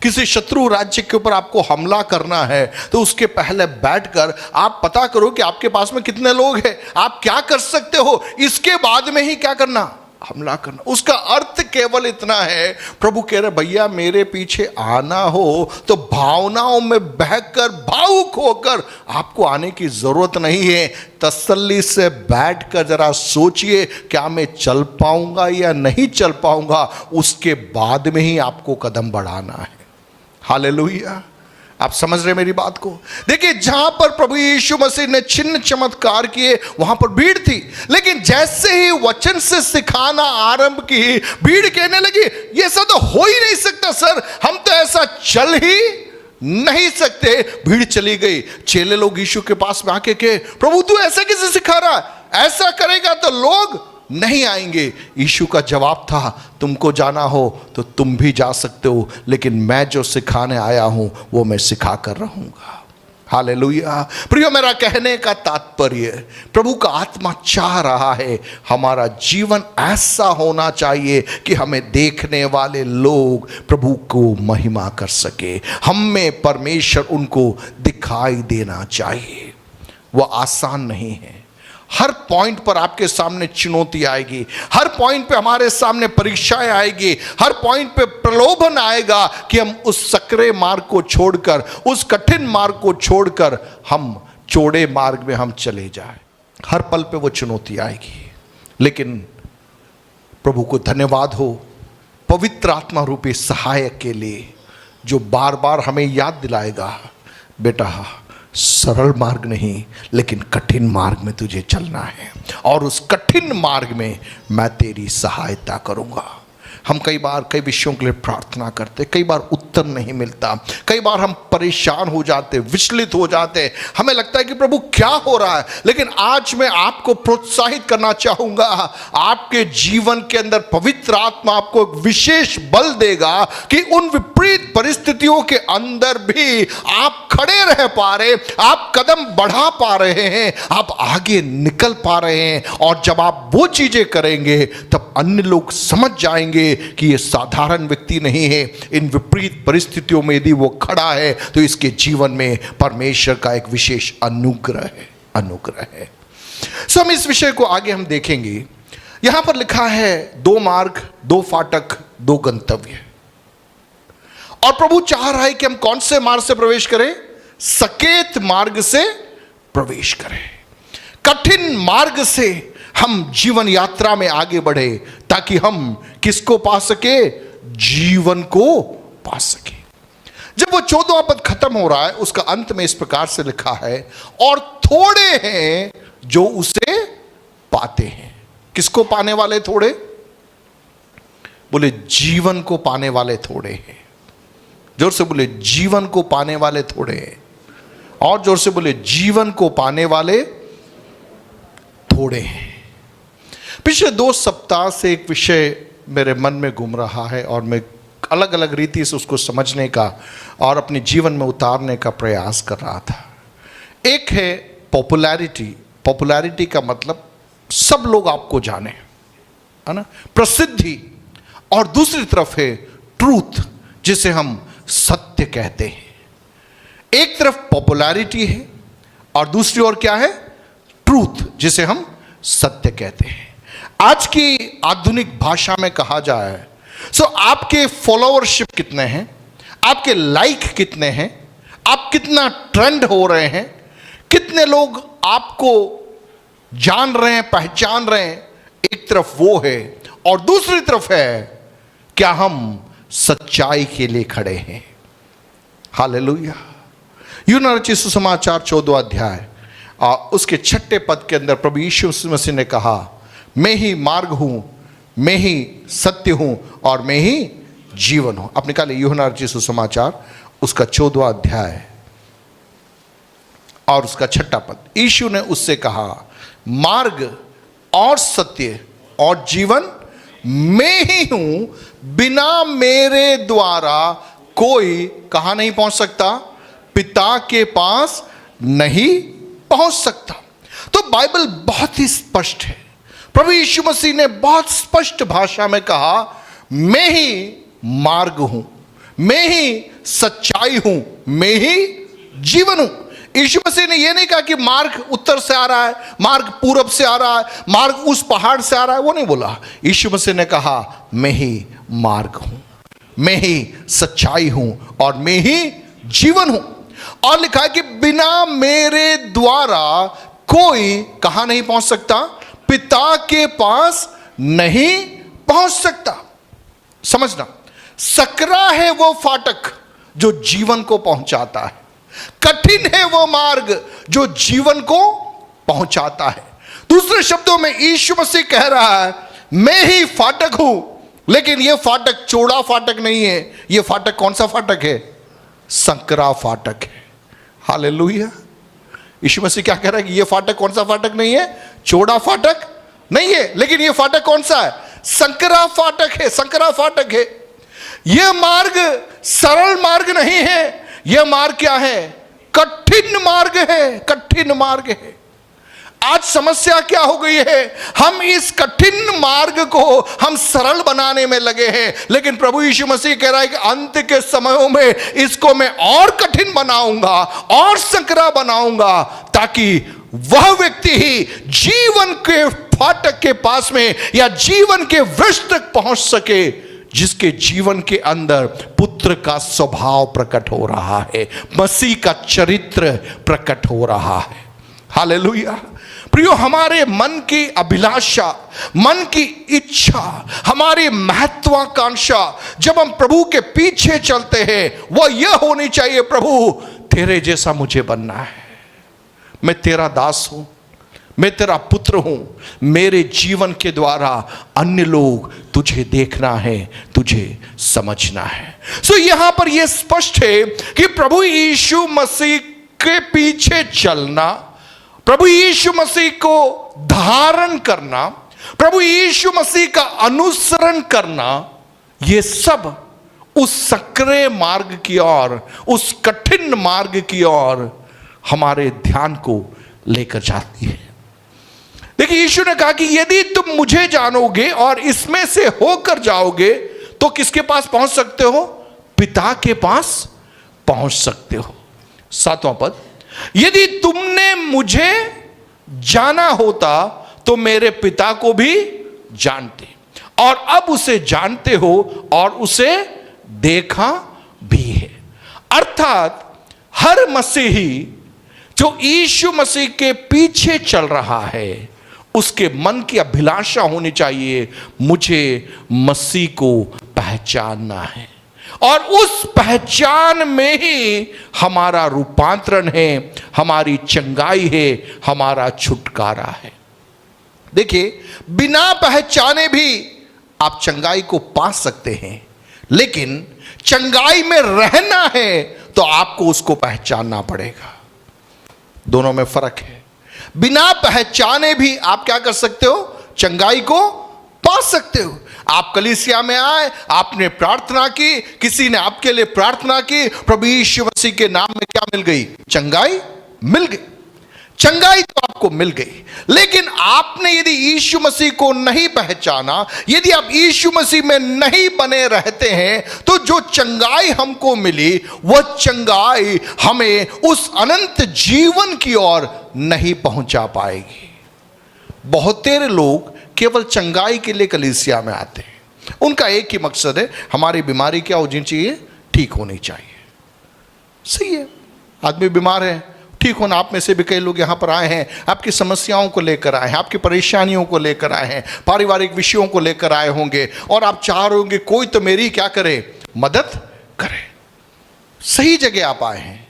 किसी शत्रु राज्य के ऊपर आपको हमला करना है तो उसके पहले बैठकर आप पता करो कि आपके पास में कितने लोग हैं, आप क्या कर सकते हो, इसके बाद में ही क्या करना? हमला करना। उसका अर्थ केवल इतना है, प्रभु कह रहे भैया मेरे पीछे आना हो तो भावनाओं में बहकर भावुक होकर आपको आने की जरूरत नहीं है। तसल्ली से बैठकर जरा सोचिए, क्या मैं चल पाऊंगा या नहीं चल पाऊंगा, उसके बाद में ही आपको कदम बढ़ाना है। हालेलुया। आप समझ रहे मेरी बात को? देखिए, जहां पर प्रभु यीशु मसीह ने चिन्ह चमत्कार किए वहां पर भीड़ थी, लेकिन जैसे ही वचन से सिखाना आरंभ की, भीड़ कहने लगी ये सब तो हो ही नहीं सकता सर, हम तो ऐसा चल ही नहीं सकते। भीड़ चली गई। चेले लोग यीशु के पास में आके कहे प्रभु तू ऐसा कैसे सिखा रहा है, ऐसा करेगा तो लोग नहीं आएंगे। यीशु का जवाब था तुमको जाना हो तो तुम भी जा सकते हो, लेकिन मैं जो सिखाने आया हूं वो मैं सिखा कर रहूंगा। हालेलुया। प्रियो, मेरा कहने का तात्पर्य, प्रभु का आत्मा चाह रहा है हमारा जीवन ऐसा होना चाहिए कि हमें देखने वाले लोग प्रभु को महिमा कर सके, हम में परमेश्वर उनको दिखाई देना चाहिए। वह आसान नहीं है। हर पॉइंट पर आपके सामने चुनौती आएगी, हर पॉइंट पे हमारे सामने परीक्षाएं आएगी, हर पॉइंट पे प्रलोभन आएगा कि हम उस सकरे मार्ग को छोड़कर, उस कठिन मार्ग को छोड़कर हम चौड़े मार्ग में हम चले जाएं। हर पल पे वो चुनौती आएगी, लेकिन प्रभु को धन्यवाद हो पवित्र आत्मा रूपी सहायक के लिए, जो बार बार हमें याद दिलाएगा बेटा सरल मार्ग नहीं लेकिन कठिन मार्ग में तुझे चलना है, और उस कठिन मार्ग में मैं तेरी सहायता करूंगा। हम कई बार कई विषयों के लिए प्रार्थना करते, कई बार उत्तर नहीं मिलता, कई बार हम परेशान हो जाते, विचलित हो जाते, हमें लगता है कि प्रभु क्या हो रहा है। लेकिन आज मैं आपको प्रोत्साहित करना चाहूंगा, आपके जीवन के अंदर पवित्र आत्मा आपको एक विशेष बल देगा कि उन विपरीत परिस्थितियों के अंदर भी आप खड़े रह पा रहे, आप कदम बढ़ा पा रहे हैं, आप आगे निकल पा रहे हैं। और जब आप वो चीजें करेंगे तब अन्य लोग समझ जाएंगे पाएंगे कि ये साधारण व्यक्ति नहीं है। इन विपरीत परिस्थितियों में यदि वो खड़ा है तो इसके जीवन में परमेश्वर का एक विशेष अनुग्रह है। सो हम इस विषय को आगे हम देखेंगे। यहां पर लिखा है 2 मार्ग, 2 फाटक, 2 गंतव्य। और प्रभु चाह रहा है कि हम कौन से मार्ग से प्रवेश करें? सकेत मार्ग से प्रवेश करें। कठिन मार्ग से हम जीवन यात्रा में आगे बढ़े ताकि हम किसको पा सके? जीवन को पा सके। जब वो 14वां पद खत्म हो रहा है, उसका अंत में इस प्रकार से लिखा है, और थोड़े हैं जो उसे पाते हैं। किसको पाने वाले थोड़े? बोले जीवन को पाने वाले थोड़े हैं। जोर से बोले जीवन को पाने वाले थोड़े हैं। और जोर से बोले जीवन को पाने वाले थोड़े हैं। पिछले 2 सप्ताह से एक विषय मेरे मन में घूम रहा है और मैं अलग अलग रीति से उसको समझने का और अपने जीवन में उतारने का प्रयास कर रहा था। एक है पॉपुलैरिटी। पॉपुलैरिटी का मतलब सब लोग आपको जाने, है ना, प्रसिद्धि। और दूसरी तरफ है ट्रूथ, जिसे हम सत्य कहते हैं। एक तरफ पॉपुलैरिटी है और दूसरी ओर क्या है? ट्रूथ, जिसे हम सत्य कहते हैं। आज की आधुनिक भाषा में कहा जाए सो आपके फॉलोअरशिप कितने हैं, आपके लाइक कितने हैं, आप कितना ट्रेंड हो रहे हैं, कितने लोग आपको जान रहे हैं, पहचान रहे हैं, एक तरफ वो है। और दूसरी तरफ है क्या हम सच्चाई के लिए खड़े हैं। हालेलुया। यूहन्ना रचित सुसमाचार 14वां अध्याय उसके 6 पद के अंदर प्रभु यीशु मसीह ने कहा, मैं ही मार्ग हूं, मैं ही सत्य हूं और मैं ही जीवन हूं। आप निकाले यूहन्ना रचित सुसमाचार उसका 14वां अध्याय और उसका 6 पद। यीशु ने उससे कहा, मार्ग और सत्य और जीवन मैं ही हूं, बिना मेरे द्वारा कोई कहां नहीं पहुंच सकता? पिता के पास नहीं पहुंच सकता। तो बाइबल बहुत ही स्पष्ट है। प्रभु यीशु मसीह ने बहुत स्पष्ट भाषा में कहा, मैं ही मार्ग हूं, मैं ही सच्चाई हूं, मैं ही जीवन हूं। यीशु मसीह ने यह नहीं कहा कि मार्ग उत्तर से आ रहा है, मार्ग पूरब से आ रहा है, मार्ग उस पहाड़ से आ रहा है, वो नहीं बोला। यीशु मसीह ने कहा, मैं ही मार्ग हूं, मैं ही सच्चाई हूं और मैं ही जीवन हूं। और लिखा है कि बिना मेरे द्वारा कोई कहां नहीं पहुंच सकता? पिता के पास नहीं पहुंच सकता। समझना, सकरा है वो फाटक जो जीवन को पहुंचाता है, कठिन है वो मार्ग जो जीवन को पहुंचाता है। दूसरे शब्दों में यीशु मसीह कह रहा है, मैं ही फाटक हूं, लेकिन यह फाटक चौड़ा फाटक नहीं है। यह फाटक कौन सा फाटक है? संकरा फाटक है। हालेलुया। यीशु मसीह क्या कह रहा है कि यह फाटक कौन सा फाटक नहीं है? चौड़ा फाटक नहीं है, लेकिन यह फाटक कौन सा है? संकरा फाटक है। संकरा फाटक है। यह मार्ग सरल मार्ग नहीं है। यह मार्ग क्या है? कठिन मार्ग है। कठिन मार्ग है। आज समस्या क्या हो गई है? हम इस कठिन मार्ग को हम सरल बनाने में लगे हैं, लेकिन प्रभु यीशु मसीह कह रहा है कि अंत के समयों में इसको मैं और कठिन बनाऊंगा और संकरा बनाऊंगा, ताकि वह व्यक्ति ही जीवन के फाटक के पास में या जीवन के वृक्ष तक पहुंच सके, जिसके जीवन के अंदर पुत्र का स्वभाव प्रकट हो रहा है, मसीह का चरित्र प्रकट हो रहा है। हालेलुया। प्रियो, हमारे मन की अभिलाषा, मन की इच्छा, हमारी महत्वाकांक्षा जब हम प्रभु के पीछे चलते हैं, वह यह होनी चाहिए, प्रभु तेरे जैसा मुझे बनना है, मैं तेरा दास हूं, मैं तेरा पुत्र हूं, मेरे जीवन के द्वारा अन्य लोग तुझे देखना है, तुझे समझना है। सो यहां पर यह स्पष्ट है कि प्रभु यीशु मसीह के पीछे चलना, प्रभु यीशु मसीह को धारण करना, प्रभु यीशु मसीह का अनुसरण करना, यह सब उस सकरे मार्ग की ओर, उस कठिन मार्ग की ओर हमारे ध्यान को लेकर जाती है। देखिए यीशु ने कहा कि यदि तुम मुझे जानोगे और इसमें से होकर जाओगे तो किसके पास पहुंच सकते हो? पिता के पास पहुंच सकते हो। 7वां पद, यदि तुमने मुझे जाना होता तो मेरे पिता को भी जानते और अब उसे जानते हो और उसे देखा भी है। अर्थात हर मसीही जो यीशु मसीह के पीछे चल रहा है उसके मन की अभिलाषा होनी चाहिए, मुझे मसीह को पहचानना है और उस पहचान में ही हमारा रूपांतरण है, हमारी चंगाई है, हमारा छुटकारा है। देखिए बिना पहचाने भी आप चंगाई को पा सकते हैं, लेकिन चंगाई में रहना है तो आपको उसको पहचानना पड़ेगा। दोनों में फर्क है। बिना पहचाने भी आप क्या कर सकते हो? चंगाई को पा सकते हो। आप कलीसिया में आए, आपने प्रार्थना की, किसी ने आपके लिए प्रार्थना की, प्रभु यीशु मसीह के नाम में क्या मिल गई? चंगाई मिल गई। चंगाई तो आपको मिल गई, लेकिन आपने यदि यीशु मसीह को नहीं पहचाना, यदि आप यीशु मसीह में नहीं बने रहते हैं, तो जो चंगाई हमको मिली वह चंगाई हमें उस अनंत जीवन की ओर नहीं पहुंचा पाएगी। बहुत तेरे लोग केवल चंगाई के लिए कलीसिया में आते हैं। उनका एक ही मकसद है, हमारी बीमारी क्या होनी चाहिए? ठीक होनी चाहिए। सही है, आदमी बीमार है, ठीक होना। आप में से भी कई लोग यहाँ पर आए हैं, आपकी समस्याओं को लेकर आए हैं, आपकी परेशानियों को लेकर आए हैं, पारिवारिक विषयों को लेकर आए होंगे और आप चाह रहे होंगे कोई तो मेरी क्या करे? मदद करे। सही जगह आप आए हैं।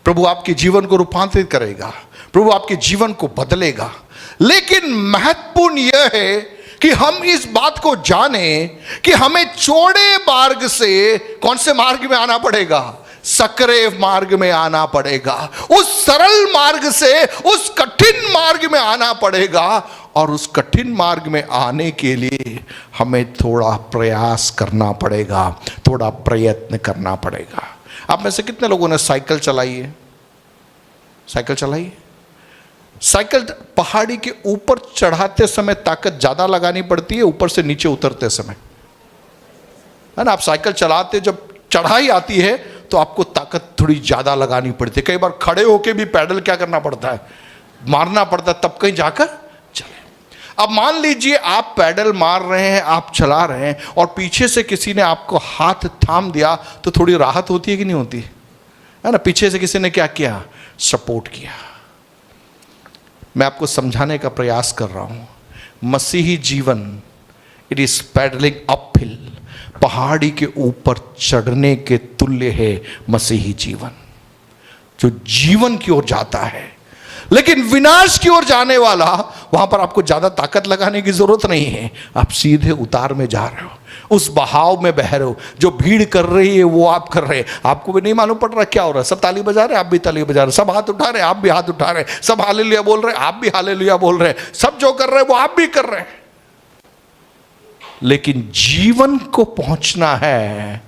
प्रभु आपके जीवन को रूपांतरित करेगा, प्रभु आपके जीवन को बदलेगा। लेकिन महत्वपूर्ण यह है कि हम इस बात को जाने कि हमें चौड़े मार्ग से कौन से मार्ग में आना पड़ेगा? सकरे मार्ग में आना पड़ेगा। उस सरल मार्ग से उस कठिन मार्ग में आना पड़ेगा और उस कठिन मार्ग में आने के लिए हमें थोड़ा प्रयास करना पड़ेगा, थोड़ा प्रयत्न करना पड़ेगा। आप में से कितने लोगों ने साइकिल चलाई है? साइकिल चलाई है? साइकिल पहाड़ी के ऊपर चढ़ाते समय ताकत ज्यादा लगानी पड़ती है ऊपर से नीचे उतरते समय, है ना? आप साइकिल चलाते जब चढ़ाई आती है तो आपको ताकत थोड़ी ज्यादा लगानी पड़ती है। कई बार खड़े होके भी पैडल क्या करना पड़ता है? मारना पड़ता है, तब कहीं जाकर चले। अब मान लीजिए आप पैडल मार रहे हैं, आप चला रहे हैं और पीछे से किसी ने आपको हाथ थाम दिया तो थोड़ी राहत होती है कि नहीं होती है ना? पीछे से किसी ने क्या किया? सपोर्ट किया। मैं आपको समझाने का प्रयास कर रहा हूं, मसीही जीवन इट इज पैडलिंग अपहिल, पहाड़ी के ऊपर चढ़ने के तुल्य है मसीही जीवन। जो जीवन की ओर जाता है, लेकिन विनाश की ओर जाने वाला, वहां पर आपको ज्यादा ताकत लगाने की जरूरत नहीं है। आप सीधे उतार में जा रहे हो, उस बहाव में बह रहे हो। जो भीड़ कर रही है वो आप कर रहे हैं, आपको भी नहीं मालूम पड़ रहा क्या हो रहा है। सब ताली बजा रहे हैं, आप भी ताली बजा रहे हैं। सब हाथ उठा रहे हैं, आप भी हाथ उठा रहे हैं। सब हालेलुया बोल रहे हैं, आप भी हालेलुया बोल रहे हैं। सब जो कर रहे हैं वो आप भी कर रहे हैं। लेकिन जीवन को पहुंचना है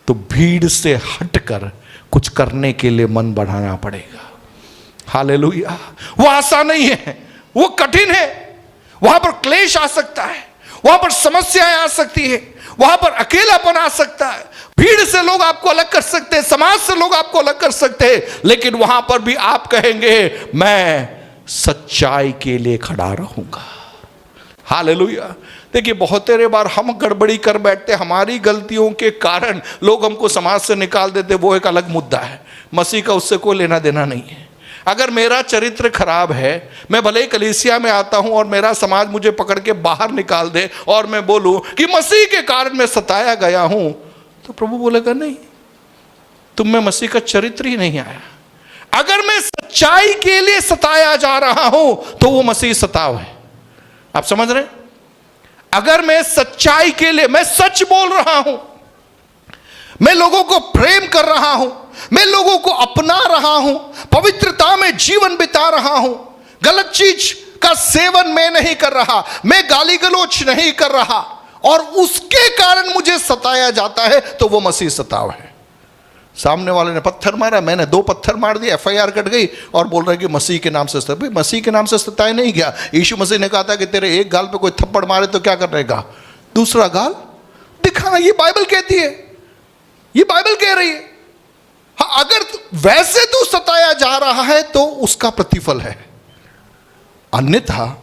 तो भीड़ से हटकर कुछ करने के लिए मन बढ़ाना पड़ेगा। हालेलुया। वो आसान नहीं है, वो कठिन है। वहां पर क्लेश आ सकता है, वहां पर समस्याएं आ सकती है, वहां पर अकेलापन आ सकता है। भीड़ से लोग आपको अलग कर सकते हैं, समाज से लोग आपको अलग कर सकते हैं, लेकिन वहां पर भी आप कहेंगे मैं सच्चाई के लिए खड़ा रहूंगा। हालेलुया। देखिए बहुत तेरे बार हम गड़बड़ी कर बैठते, हमारी गलतियों के कारण लोग हमको समाज से निकाल देते, वो एक अलग मुद्दा है। मसीह का उससे कोई लेना देना नहीं है। अगर मेरा चरित्र खराब है, मैं भले ही कलीसिया में आता हूं और मेरा समाज मुझे पकड़ के बाहर निकाल दे और मैं बोलूं कि मसीह के कारण मैं सताया गया हूं, तो प्रभु बोलेगा नहीं, तुम में मसीह का चरित्र ही नहीं आया। अगर मैं सच्चाई के लिए सताया जा रहा हूं तो वो मसीह सताव है। आप समझ रहे? अगर मैं सच्चाई के लिए, मैं सच बोल रहा हूं, मैं लोगों को प्रेम कर रहा हूं, मैं लोगों को अपना रहा हूं, पवित्रता में जीवन बिता रहा हूं, गलत चीज का सेवन मैं नहीं कर रहा, मैं गाली गलौच नहीं कर रहा, और उसके कारण मुझे सताया जाता है, तो वो मसीह सताव है। सामने वाले ने पत्थर मारा, मैंने 2 पत्थर मार दिए, FIR कट गई और बोल रहे कि मसीह के नाम से सत्ता। भाई मसीह के नाम से सत्ताएं नहीं गया। यीशु मसीह ने कहा था कि तेरे एक गाल पे कोई थप्पड़ मारे तो क्या करेगा, दूसरा गाल दिखाना। ये बाइबल कहती है, ये बाइबल कह रही है। हाँ, अगर वैसे तू सताया जा रहा है तो उसका प्रतिफल है, अन्यथा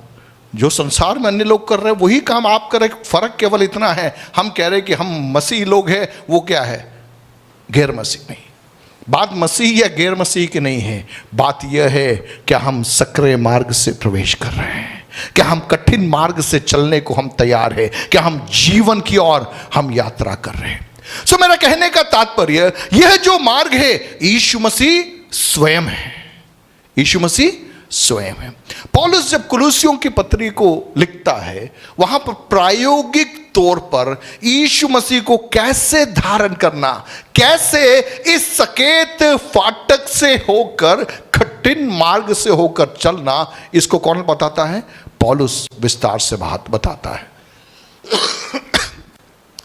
जो संसार में अन्य लोग कर रहे हैं वही काम आप कर रहे। फर्क केवल इतना है, हम कह रहे कि हम मसीह लोग हैं, वो क्या है, गैर मसीह नहीं। बात मसीह या गैर मसीह की नहीं है, बात यह है कि हम सक्रिय मार्ग से प्रवेश कर रहे हैं, क्या हम कठिन मार्ग से चलने को हम तैयार हैं, क्या हम जीवन की ओर हम यात्रा कर रहे हैं। सो मेरा कहने का तात्पर्य यह जो मार्ग है यीशु मसीह स्वयं है, यीशु मसीह स्वयं है। पौलुस जब कुलुस्सियों की पत्री को लिखता है, वहां पर प्रायोगिक तौर पर यीशु मसीह को कैसे धारण करना, कैसे इस सकेत फाटक से होकर कठिन मार्ग से होकर चलना, इसको कौन बताता है, पौलुस विस्तार से बात बताता है।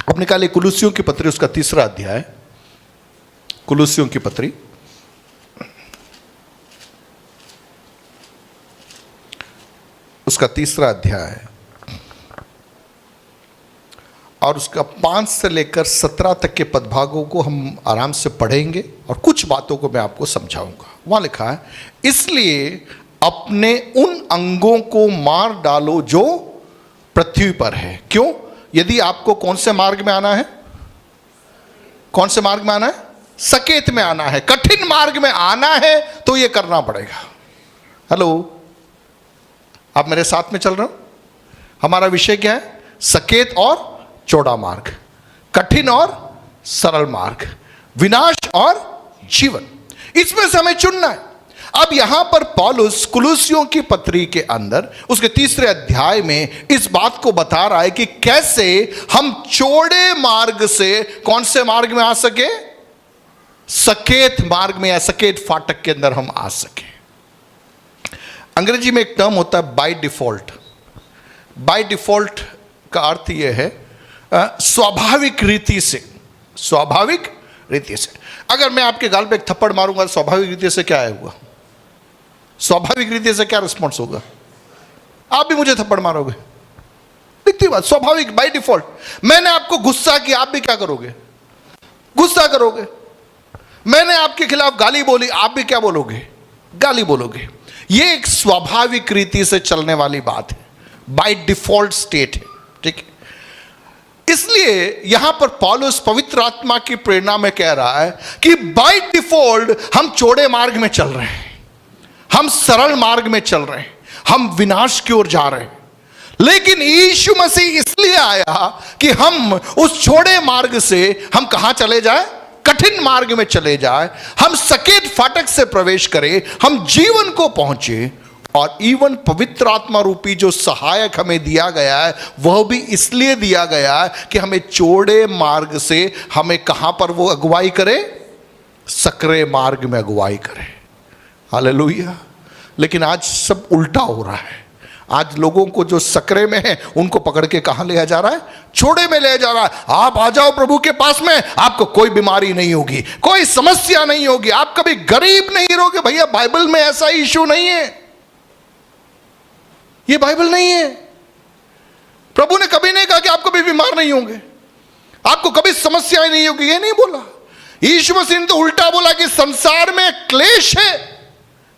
अब निकालिए कुलुस्सियों की पत्री, उसका 3रा अध्याय, कुलुस्सियों की पत्री उसका 3रा अध्याय और उसका 5 से लेकर 17 तक के पदभागों को हम आराम से पढ़ेंगे और कुछ बातों को मैं आपको समझाऊंगा। वहां लिखा है, इसलिए अपने उन अंगों को मार डालो जो पृथ्वी पर है। क्यों? यदि आपको कौन से मार्ग में आना है, कौन से मार्ग में आना है, सकेत में आना है, कठिन मार्ग में आना है, तो यह करना पड़ेगा। हेलो, आप मेरे साथ में चल रहे हो? हमारा विषय क्या है, सकेत और चौड़ा मार्ग, कठिन और सरल मार्ग, विनाश और जीवन, इसमें से हमें चुनना है। अब यहां पर पौलुस कुलुस्सियों की पत्री के अंदर उसके 3रे अध्याय में इस बात को बता रहा है कि कैसे हम चौड़े मार्ग से कौन से मार्ग में आ सके, सकेत मार्ग में या सकेत फाटक के अंदर हम आ सके। अंग्रेजी में एक टर्म होता है बाय डिफॉल्ट। बाय डिफॉल्ट का अर्थ यह है स्वाभाविक रीति से, स्वाभाविक रीति से। अगर मैं आपके गाल पे एक थप्पड़ मारूंगा, स्वाभाविक रीति से क्या आएगा, स्वाभाविक रीति से क्या रिस्पॉन्स होगा, आप भी मुझे थप्पड़ मारोगे, दिखती बात, स्वाभाविक बाय डिफॉल्ट। मैंने आपको गुस्सा किया, आप भी क्या करोगे, गुस्सा करोगे। मैंने आपके खिलाफ गाली बोली, आप भी क्या बोलोगे, गाली बोलोगे। यह एक स्वाभाविक रीति से चलने वाली बात है, बाय डिफॉल्ट स्टेट है, ठीक है। इसलिए यहां पर पौलुस पवित्र आत्मा की प्रेरणा में कह रहा है कि बाय डिफॉल्ट हम चौड़े मार्ग में चल रहे हैं, हम सरल मार्ग में चल रहे हैं, हम विनाश की ओर जा रहे हैं। लेकिन यीशु मसीह इसलिए आया कि हम उस चौड़े मार्ग से हम कहां चले जाए, कठिन मार्ग में चले जाए, हम सकेत फाटक से प्रवेश करें, हम जीवन को पहुंचे। और इवन पवित्र आत्मा रूपी जो सहायक हमें दिया गया है, वह भी इसलिए दिया गया है कि हमें चौड़े मार्ग से हमें कहां पर वो अगुवाई करे, सकरे मार्ग में अगुवाई करे। हालेलुया। लेकिन आज सब उल्टा हो रहा है। आज लोगों को जो सकरे में है उनको पकड़ के कहां ले जा रहा है, चौड़े में ले जा रहा है। आप आ जाओ प्रभु के पास में, आपको कोई बीमारी नहीं होगी, कोई समस्या नहीं होगी, आप कभी गरीब नहीं रहोगे। भैया बाइबल में ऐसा इशू नहीं है, ये बाइबल नहीं है। प्रभु ने कभी नहीं कहा कि आप कभी बीमार नहीं होंगे, आपको कभी समस्याएं नहीं होगी, ये नहीं बोला। यीशु मसीह ने तो उल्टा बोला कि संसार में क्लेश है,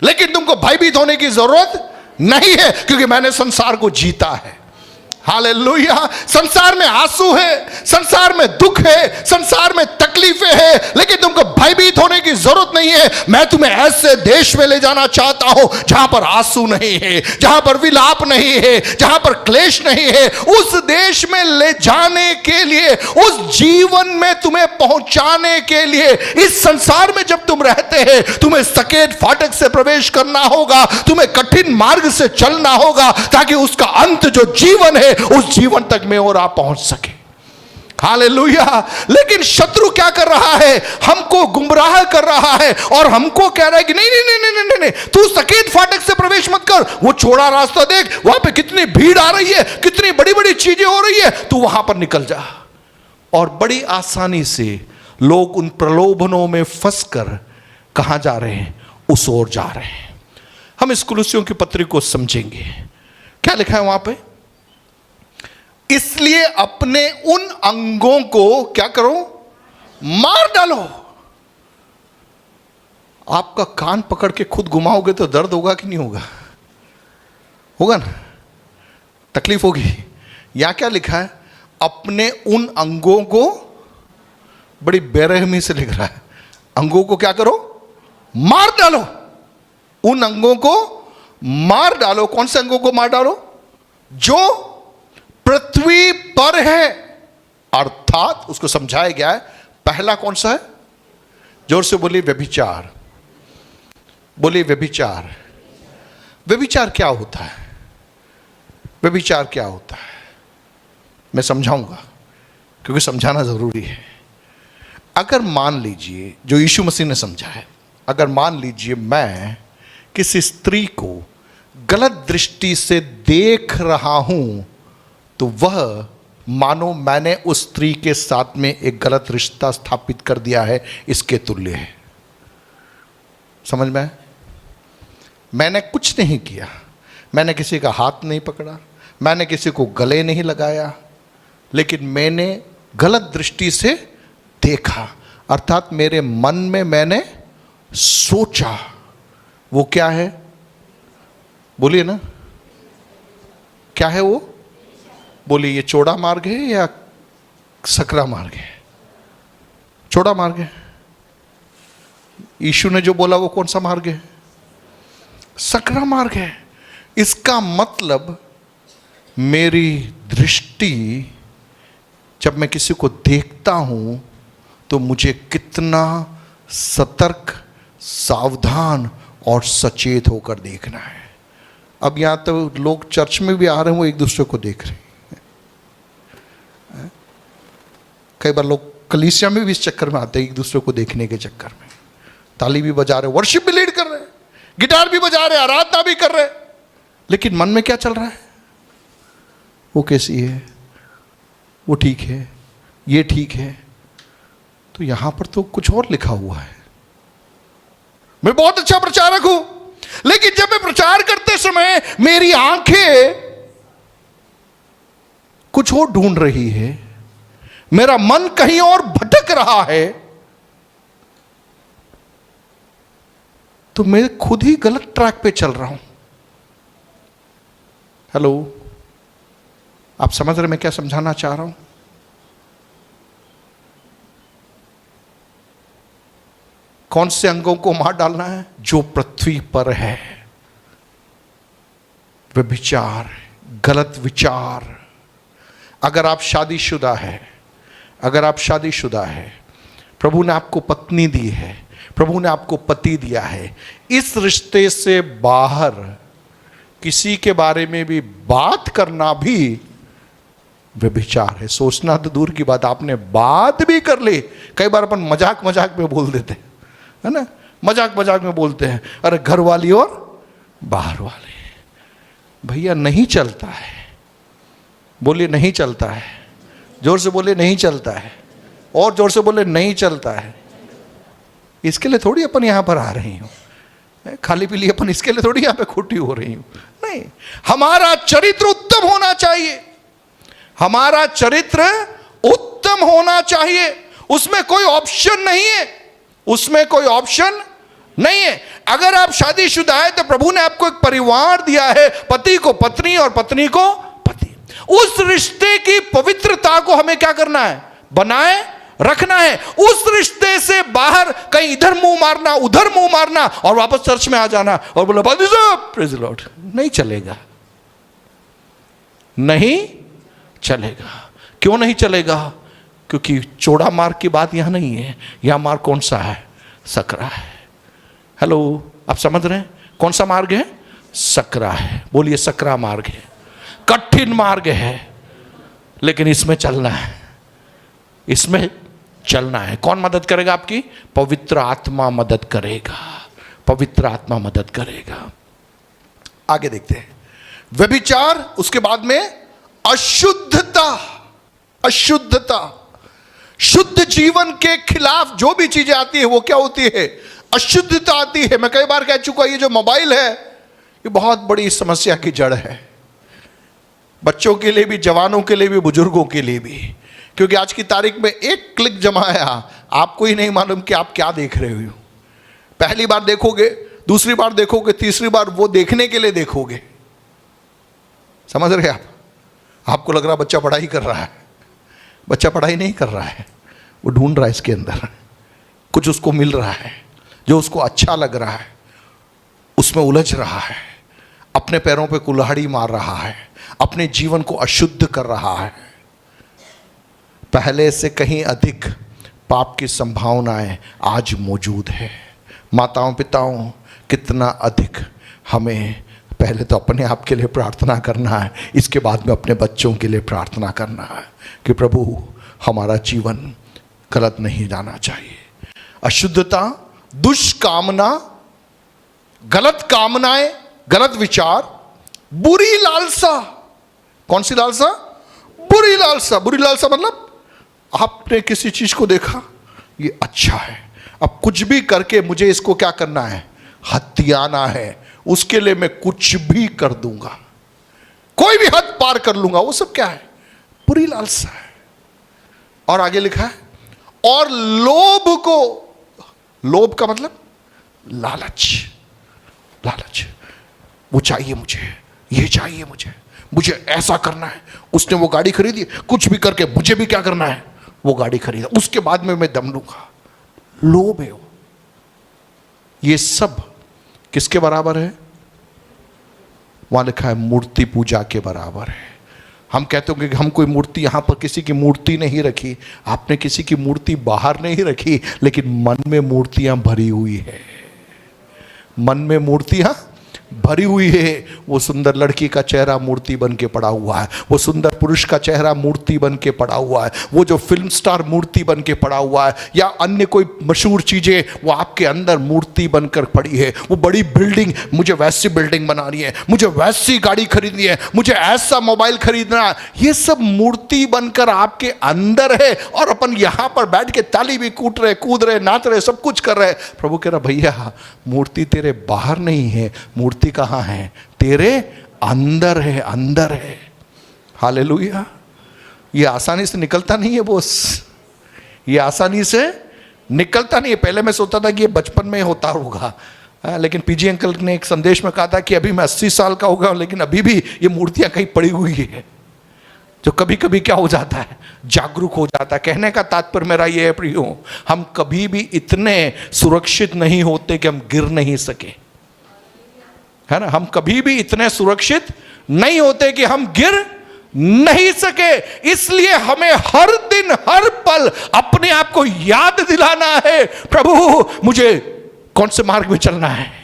लेकिन तुमको भयभीत होने की जरूरत नहीं है, क्योंकि मैंने संसार को जीता है। हालेलुया। संसार में आंसू है, संसार में दुख है, संसार में तकलीफें हैं, लेकिन तुमको भयभीत होने की जरूरत नहीं है। मैं तुम्हें ऐसे देश में ले जाना चाहता हूं जहां पर आंसू नहीं है, जहां पर विलाप नहीं है, जहां पर क्लेश नहीं है। उस देश में ले जाने के लिए, उस जीवन में तुम्हें पहुंचाने के लिए, इस संसार में जब तुम रहते हैं, तुम्हें सकेत फाटक से प्रवेश करना होगा, तुम्हें कठिन मार्ग से चलना होगा, ताकि उसका अंत जो जीवन है उस जीवन तक में और आप पहुंच सके। हालेलुया। लेकिन शत्रु क्या कर रहा है, हमको गुमराह कर रहा है और हमको कह रहा है कि नहीं नहीं नहीं नहीं नहीं, नहीं, तू सकेत फाटक से प्रवेश मत कर, वो चौड़ा रास्ता देख, वहां पे कितनी भीड़ आ रही है, कितनी बड़ी बड़ी चीजें हो रही है, तू वहां पर निकल जा। और बड़ी आसानी से लोग उन प्रलोभनों में फंसकर कहां जा रहे हैं? उस ओर जा रहे हैं। हम इस कुलुस्सियों की पत्री को समझेंगे। क्या लिखा है वहां पे? इसलिए अपने उन अंगों को क्या करो? मार डालो। आपका कान पकड़ के खुद घुमाओगे तो दर्द होगा कि नहीं होगा? होगा ना, तकलीफ होगी। यहां क्या लिखा है? अपने उन अंगों को, बड़ी बेरहमी से लिख रहा है, अंगों को क्या करो? मार डालो। उन अंगों को मार डालो। कौन से अंगों को मार डालो? जो पृथ्वी पर है। अर्थात उसको समझाया गया है, पहला कौन सा है? जोर से बोलिए, व्यभिचार। बोलिए व्यभिचार। व्यभिचार क्या होता है? व्यभिचार क्या होता है? मैं समझाऊंगा, क्योंकि समझाना जरूरी है। अगर मान लीजिए, जो यीशु मसीह ने समझा है, अगर मान लीजिए मैं किसी स्त्री को गलत दृष्टि से देख रहा हूं, तो वह मानो मैंने उस स्त्री के साथ में एक गलत रिश्ता स्थापित कर दिया है, इसके तुल्य है। समझ में? मैंने कुछ नहीं किया, मैंने किसी का हाथ नहीं पकड़ा, मैंने किसी को गले नहीं लगाया, लेकिन मैंने गलत दृष्टि से देखा। अर्थात मेरे मन में मैंने सोचा। वो क्या है? बोलिए ना, क्या है वो? बोलिए, ये चौड़ा मार्ग है या सकरा मार्ग है? चौड़ा मार्ग है। यीशु ने जो बोला वो कौन सा मार्ग है? सकरा मार्ग है। इसका मतलब मेरी दृष्टि, जब मैं किसी को देखता हूं तो मुझे कितना सतर्क, सावधान और सचेत होकर देखना है। अब यहां तो लोग चर्च में भी आ रहे हैं, वो एक दूसरे को देख रहे हैं। कई बार लोग कलीसिया में भी इस चक्कर में आते हैं, एक दूसरे को देखने के चक्कर में। ताली भी बजा रहे, वर्शिप भी लीड कर रहे, गिटार भी बजा रहे, आराधना भी कर रहे, लेकिन मन में क्या चल रहा है? वो कैसी है, वो ठीक है, ये ठीक है। तो यहां पर तो कुछ और लिखा हुआ है। मैं बहुत अच्छा प्रचारक हूं, लेकिन जब मैं प्रचार करते समय मेरी आंखें कुछ और ढूंढ रही है, मेरा मन कहीं और भटक रहा है, तो मैं खुद ही गलत ट्रैक पे चल रहा हूं। हेलो, आप समझ रहे मैं क्या समझाना चाह रहा हूं? कौन से अंगों को मार डालना है? जो पृथ्वी पर है। व्यभिचार, गलत विचार। अगर आप शादीशुदा है, अगर आप शादीशुदा है, प्रभु ने आपको पत्नी दी है, प्रभु ने आपको पति दिया है, इस रिश्ते से बाहर किसी के बारे में भी बात करना भी व्यभिचार है। सोचना तो दूर की बात, आपने बात भी कर ली। कई बार अपन मजाक मजाक में बोल देते हैं, है ना, मजाक मजाक में बोलते हैं, अरे घर वाली और बाहर वाले। भैया नहीं चलता है। बोलिए नहीं चलता है। जोर से बोलिए नहीं चलता है। और जोर से बोले नहीं चलता है। इसके लिए थोड़ी अपन यहां पर आ रही हूं, खाली पीली अपन इसके लिए थोड़ी यहां पे खोटी हो रही हूं। नहीं, हमारा चरित्र उत्तम होना चाहिए। हमारा चरित्र उत्तम होना चाहिए। उसमें कोई ऑप्शन नहीं है, उसमें कोई ऑप्शन नहीं है। अगर आप शादीशुदा है तो प्रभु ने आपको एक परिवार दिया है, पति को पत्नी और पत्नी को पति। उस रिश्ते की पवित्रता को हमें क्या करना है? बनाए रखना है। उस रिश्ते से बाहर कहीं इधर मुंह मारना, उधर मुंह मारना और वापस चर्च में आ जाना और बोला प्रेज़ द लॉर्ड, नहीं चलेगा, नहीं चलेगा। क्यों नहीं चलेगा? क्योंकि चौड़ा मार्ग की बात यहां नहीं है। यहां मार्ग कौन सा है? सकरा है। हेलो, आप समझ रहे हैं? कौन सा मार्ग है? सकरा है। बोलिए सकरा मार्ग है। कठिन मार्ग है, लेकिन इसमें चलना है, इसमें चलना है। कौन मदद करेगा आपकी? पवित्र आत्मा मदद करेगा। पवित्र आत्मा मदद करेगा। आगे देखते हैं। व्यभिचार, उसके बाद में अशुद्धता। अशुद्धता, शुद्ध जीवन के खिलाफ जो भी चीजें आती है वो क्या होती है? अशुद्धता आती है। मैं कई बार कह चुका, ये जो मोबाइल है ये बहुत बड़ी समस्या की जड़ है, बच्चों के लिए भी, जवानों के लिए भी, बुजुर्गों के लिए भी। क्योंकि आज की तारीख में एक क्लिक जमाया, आपको ही नहीं मालूम कि आप क्या देख रहे हो। पहली बार देखोगे, दूसरी बार देखोगे, तीसरी बार वो देखने के लिए देखोगे। समझ रहे आप? आपको लग रहा बच्चा पढ़ाई कर रहा है, बच्चा पढ़ाई नहीं कर रहा है, वो ढूंढ रहा है इसके अंदर कुछ, उसको मिल रहा है जो उसको अच्छा लग रहा है, उसमें उलझ रहा है, अपने पैरों पे कुल्हाड़ी मार रहा है, अपने जीवन को अशुद्ध कर रहा है। पहले से कहीं अधिक पाप की संभावनाएं आज मौजूद है। माताओं पिताओं, कितना अधिक हमें पहले तो अपने आप के लिए प्रार्थना करना है, इसके बाद में अपने बच्चों के लिए प्रार्थना करना है कि प्रभु हमारा जीवन गलत नहीं जाना चाहिए। अशुद्धता, दुष्कामना, गलत कामनाएं, गलत विचार, बुरी लालसा। कौन सी लालसा? बुरी लालसा। बुरी लालसा मतलब आपने किसी चीज को देखा, ये अच्छा है, अब कुछ भी करके मुझे इसको क्या करना है? हथियाना है, उसके लिए मैं कुछ भी कर दूंगा, कोई भी हद पार कर लूंगा। वो सब क्या है? बुरी लालसा है। और आगे लिखा है, और लोभ को, लोभ का मतलब लालच। लालच, वो चाहिए मुझे, ये चाहिए मुझे, मुझे ऐसा करना है। उसने वो गाड़ी खरीदी, कुछ भी करके मुझे भी क्या करना है? वो गाड़ी खरीदा, उसके बाद में मैं दम लूंगा। लोभ है वो। ये सब किसके बराबर है? वहां लिखा है मूर्ति पूजा के बराबर है। हम कहते होंगे कि हम कोई मूर्ति, यहां पर किसी की मूर्ति नहीं रखी, आपने किसी की मूर्ति बाहर नहीं रखी, लेकिन मन में मूर्तियां भरी हुई है। मन में मूर्तियां भरी हुई है। वो सुंदर लड़की का चेहरा मूर्ति बन के पड़ा हुआ है, वो सुंदर पुरुष का चेहरा मूर्ति बन के पड़ा हुआ है, वो जो फिल्म स्टार मूर्ति बन के पड़ा हुआ है, या अन्य कोई मशहूर चीजें वो आपके अंदर मूर्ति बनकर पड़ी है। वो बड़ी बिल्डिंग, मुझे वैसी बिल्डिंग बनानी है, मुझे वैसी गाड़ी खरीदनी है, मुझे ऐसा मोबाइल खरीदना है, ये सब मूर्ति बनकर आपके अंदर है। और अपन यहां पर बैठ के ताली भी कूट रहे, कूद रहे, नाच रहे, सब कुछ कर रहे। प्रभु कह रहा, भैया मूर्ति तेरे बाहर नहीं है, मूर्ति कहां है? तेरे अंदर है, अंदर है। हालेलुया। ये आसानी से निकलता नहीं है बॉस, ये आसानी से निकलता नहीं है। पहले मैं सोचता था कि ये बचपन में होता होगा, लेकिन पीजी अंकल ने एक संदेश में कहा था कि अभी मैं 80 साल का हो गया हूं, लेकिन अभी भी ये मूर्तियां कहीं पड़ी हुई है, जो कभी कभी क्या हो जाता है? जागरूक हो जाता है। कहने का तात्पर्य मेरा ये है प्रियो, हम कभी भी इतने सुरक्षित नहीं होते कि हम गिर नहीं सके, है ना? हम कभी भी इतने सुरक्षित नहीं होते कि हम गिर नहीं सके। इसलिए हमें हर दिन, हर पल अपने आप को याद दिलाना है, प्रभु मुझे कौन से मार्ग में चलना है?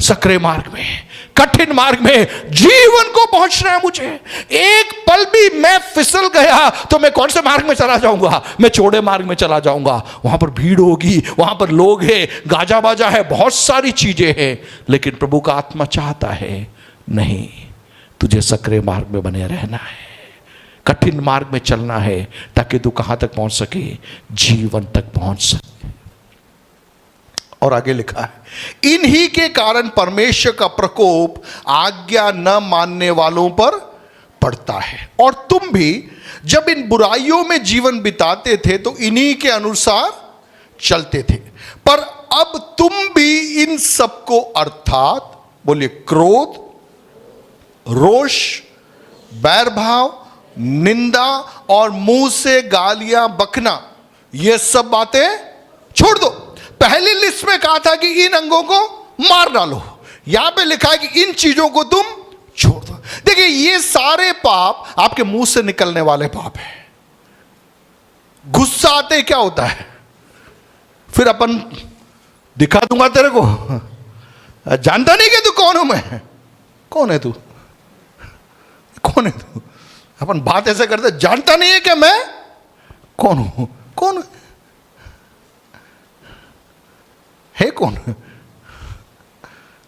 सकरे मार्ग में, कठिन मार्ग में जीवन को पहुंचना है मुझे। एक पल भी मैं फिसल गया तो मैं कौन से मार्ग में चला जाऊंगा? मैं चौड़े मार्ग में चला जाऊंगा। वहां पर भीड़ होगी, वहां पर लोग हैं, गाजा बाजा है, बहुत सारी चीजें हैं, लेकिन प्रभु का आत्मा चाहता है नहीं, तुझे सकरे मार्ग में बने रहना है, कठिन मार्ग में चलना है, ताकि तू कहां तक पहुंच सके? जीवन तक पहुंच सके। और आगे लिखा है, इन्हीं के कारण परमेश्वर का प्रकोप आज्ञा न मानने वालों पर पड़ता है। और तुम भी जब इन बुराइयों में जीवन बिताते थे तो इन्हीं के अनुसार चलते थे, पर अब तुम भी इन सबको, अर्थात बोलिए क्रोध, रोष, बैर भाव, निंदा और मुंह से गालियां बकना, ये सब बातें छोड़ दो। पहली लिस्ट में कहा था कि इन अंगों को मार डालो, यहां पे लिखा है कि इन चीजों को तुम छोड़ दो। देखिए ये सारे पाप आपके मुंह से निकलने वाले पाप है। गुस्सा आते क्या होता है? फिर अपन दिखा दूंगा तेरे को, जानता नहीं कि तू कौन हूं मैं? कौन है तू? कौन है तू? अपन बात ऐसे करते, जानता नहीं है कि मैं कौन हूं? कौन है? कौन?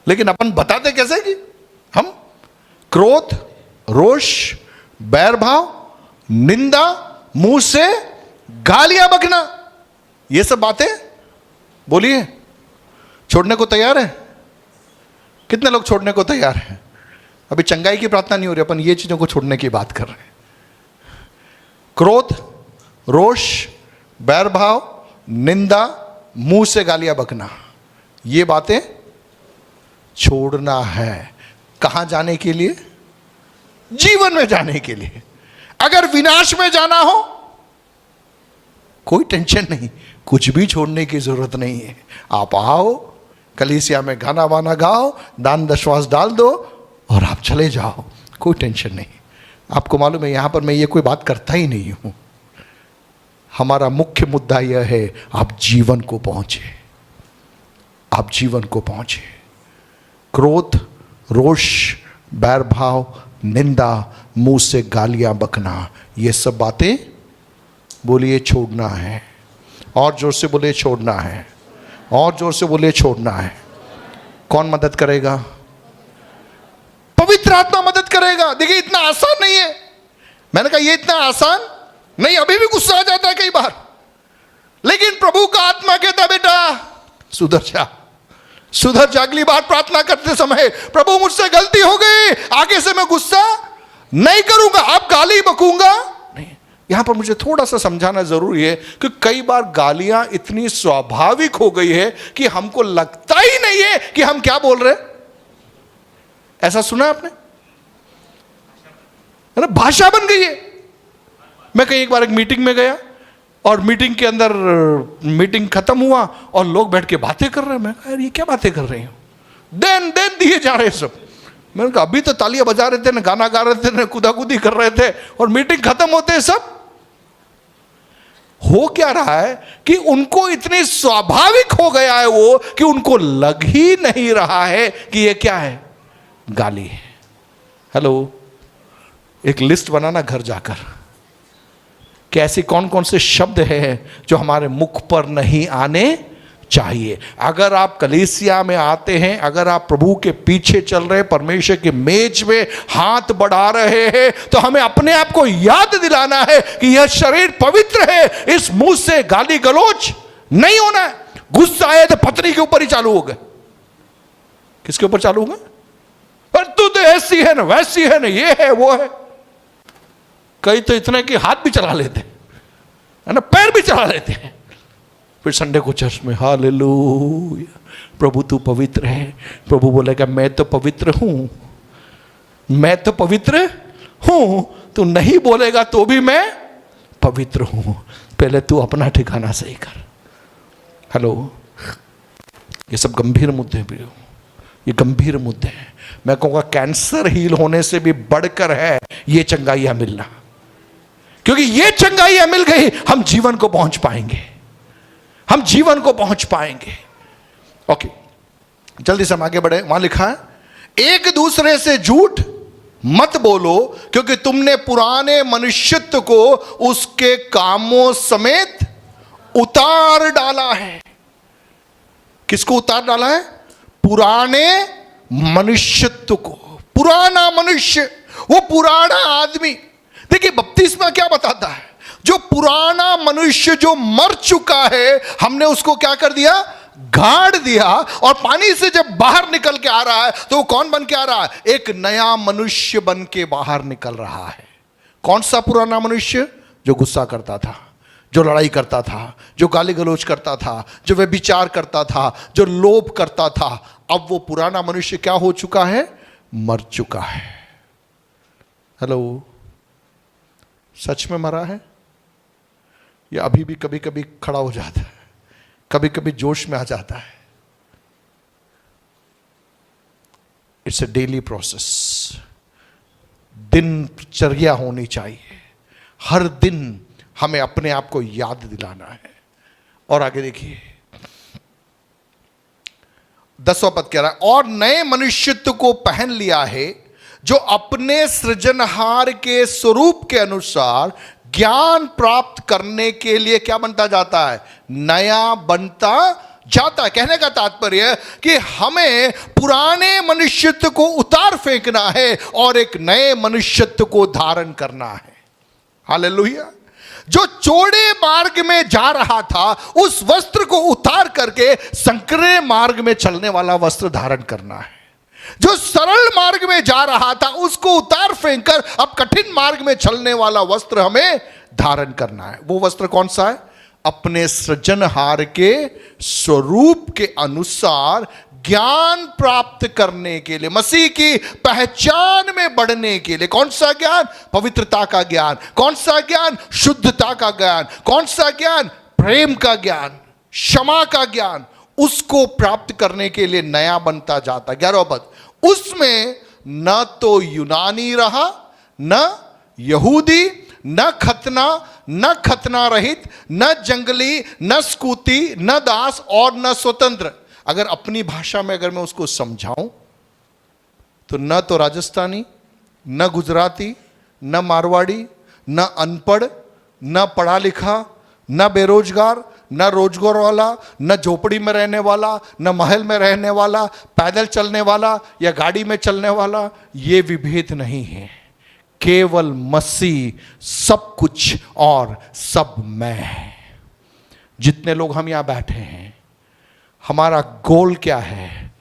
लेकिन अपन बताते कैसे कि हम क्रोध, रोष, बैर भाव, निंदा, मुंह से गालियां बकना, ये सब बातें बोलिए छोड़ने को तैयार है? कितने लोग छोड़ने को तैयार हैं? अभी चंगाई की प्रार्थना नहीं हो रही, अपन ये चीजों को छोड़ने की बात कर रहे हैं। क्रोध, रोष, बैर भाव, निंदा, मुंह से गालियां बकना, ये बातें छोड़ना है। कहां जाने के लिए? जीवन में जाने के लिए। अगर विनाश में जाना हो कोई टेंशन नहीं, कुछ भी छोड़ने की जरूरत नहीं है। आप आओ, कलीसिया में गाना वाना गाओ, दान दशवास डाल दो और आप चले जाओ, कोई टेंशन नहीं। आपको मालूम है यहां पर मैं ये कोई बात करता ही नहीं हूं। हमारा मुख्य मुद्दा यह है आप जीवन को पहुंचे, आप जीवन को पहुंचे। क्रोध, रोष, बैर भाव, निंदा, मुंह से गालियां बकना, ये सब बातें बोलिए छोड़ना है। और जोर से बोलिए छोड़ना है, और जोर से बोलिए छोड़ना है। कौन मदद करेगा? पवित्र आत्मा मदद करेगा। देखिए इतना आसान नहीं है। मैंने कहा ये इतना आसान नहीं, अभी भी गुस्सा आ जाता है कई बार, लेकिन प्रभु का आत्मा कहता है बेटा सुधर जा, सुधर जा। अगली बार प्रार्थना करते समय प्रभु मुझसे गलती हो गई, आगे से मैं गुस्सा नहीं करूंगा, अब गाली बकूंगा नहीं। यहां पर मुझे थोड़ा सा समझाना जरूरी है कि कई बार गालियां इतनी स्वाभाविक हो गई है कि हमको लगता ही नहीं है कि हम क्या बोल रहे हैं। ऐसा सुना आपने? है ना, भाषा बन गई है। मैं कहीं एक बार एक मीटिंग में गया और मीटिंग के अंदर मीटिंग खत्म हुआ और लोग बैठ के बातें कर रहे हैं। मैं कहा यार ये क्या बातें कर रहे हो? देन दिए जा रहे हैं सब। मैंने कहा अभी तो तालियां बजा रहे थे ना, गाना गा रहे थे ना, कूदाकूदी कर रहे थे, और मीटिंग खत्म होते हैं सब। हो क्या रहा है कि उनको इतनी स्वाभाविक हो गया है वो कि उनको लग ही नहीं रहा है कि ये क्या है, गाली है। हेलो, एक लिस्ट बनाना घर जाकर कि ऐसे कौन कौन से शब्द हैं जो हमारे मुख पर नहीं आने चाहिए। अगर आप कलीसिया में आते हैं, अगर आप प्रभु के पीछे चल रहे, परमेश्वर के मेज में हाथ बढ़ा रहे हैं, तो हमें अपने आप को याद दिलाना है कि यह शरीर पवित्र है, इस मुंह से गाली गलौज नहीं होना है। गुस्सा आए तो पत्नी के ऊपर ही चालू हो गए। किसके ऊपर चालू हो गए? पर तू तो ऐसी है ना, वैसी है ना, ये है वो है। कई तो इतने कि हाथ भी चला लेते है ना, पैर भी चला लेते हैं। फिर संडे को चर्च में हालेलुया, प्रभु तू पवित्र है। प्रभु बोलेगा मैं तो पवित्र हूं, मैं तो पवित्र हूं। तू नहीं बोलेगा तो भी मैं पवित्र हूं। पहले तू अपना ठिकाना सही कर। हेलो, ये सब गंभीर मुद्दे भी हो, ये गंभीर मुद्दे हैं। मैं कहूँगा कैंसर हील होने से भी बढ़कर है ये चंगाइयाँ मिलना, क्योंकि ये चंगाइयाँ मिल गई हम जीवन को पहुंच पाएंगे, हम जीवन को पहुंच पाएंगे। ओके, जल्दी से हम आगे बढ़े। वहां लिखा है एक दूसरे से झूठ मत बोलो क्योंकि तुमने पुराने मनुष्यत्व को उसके कामों समेत उतार डाला है। किसको उतार डाला है? पुराने मनुष्यत्व को। पुराना मनुष्य, वो पुराना आदमी। देखिए बपतिस्मा क्या बताता है? जो पुराना मनुष्य जो मर चुका है, हमने उसको क्या कर दिया? गाड़ दिया। और पानी से जब बाहर निकल के आ रहा है तो वो कौन बन के आ रहा है? एक नया मनुष्य बन के बाहर निकल रहा है। कौन सा पुराना मनुष्य? जो गुस्सा करता था, जो लड़ाई करता था, जो गाली गलौज करता था, जो व्यभिचार करता था, जो लोभ करता था। अब वो पुराना मनुष्य क्या हो चुका है? मर चुका है। हेलो, सच में मरा है या अभी भी कभी कभी खड़ा हो जाता है, कभी कभी जोश में आ जाता है? It's a daily process. दिनचर्या होनी चाहिए। हर दिन हमें अपने आप को याद दिलाना है। और आगे देखिए 10वां पद कह रहा है और नए मनुष्यत्व को पहन लिया है जो अपने सृजनहार के स्वरूप के अनुसार ज्ञान प्राप्त करने के लिए क्या बनता जाता है? नया बनता जाता है। कहने का तात्पर्य कि हमें पुराने मनुष्यत्व को उतार फेंकना है और एक नए मनुष्यत्व को धारण करना है। हालेलुया। जो चौड़े मार्ग में जा रहा था उस वस्त्र को उतार करके संकरे मार्ग में चलने वाला वस्त्र धारण करना है। जो सरल मार्ग में जा रहा था उसको उतार फेंक कर अब कठिन मार्ग में चलने वाला वस्त्र हमें धारण करना है। वो वस्त्र कौन सा है? अपने सृजनहार के स्वरूप के अनुसार ज्ञान प्राप्त करने के लिए, मसीह की पहचान में बढ़ने के लिए। कौन सा ज्ञान? पवित्रता का ज्ञान। कौन सा ज्ञान? शुद्धता का ज्ञान। कौन सा ज्ञान? प्रेम का ज्ञान, क्षमा का ज्ञान। उसको प्राप्त करने के लिए नया बनता जाता। 11वां पद, उसमें न तो यूनानी रहा, न यहूदी, न खतना रहित, न जंगली, न स्कूती, न दास और न स्वतंत्र। अगर अपनी भाषा में अगर मैं उसको समझाऊं तो न तो राजस्थानी, न गुजराती, न मारवाड़ी, न अनपढ़, न पढ़ा लिखा, न बेरोजगार, न रोजगार वाला, न झोपड़ी में रहने वाला, न महल में रहने वाला, पैदल चलने वाला या गाड़ी में चलने वाला, ये विभेद नहीं है। केवल मसीह सब कुछ और सब मैं है। जितने लोग हम यहां बैठे हैं, हमारा गोल क्या है?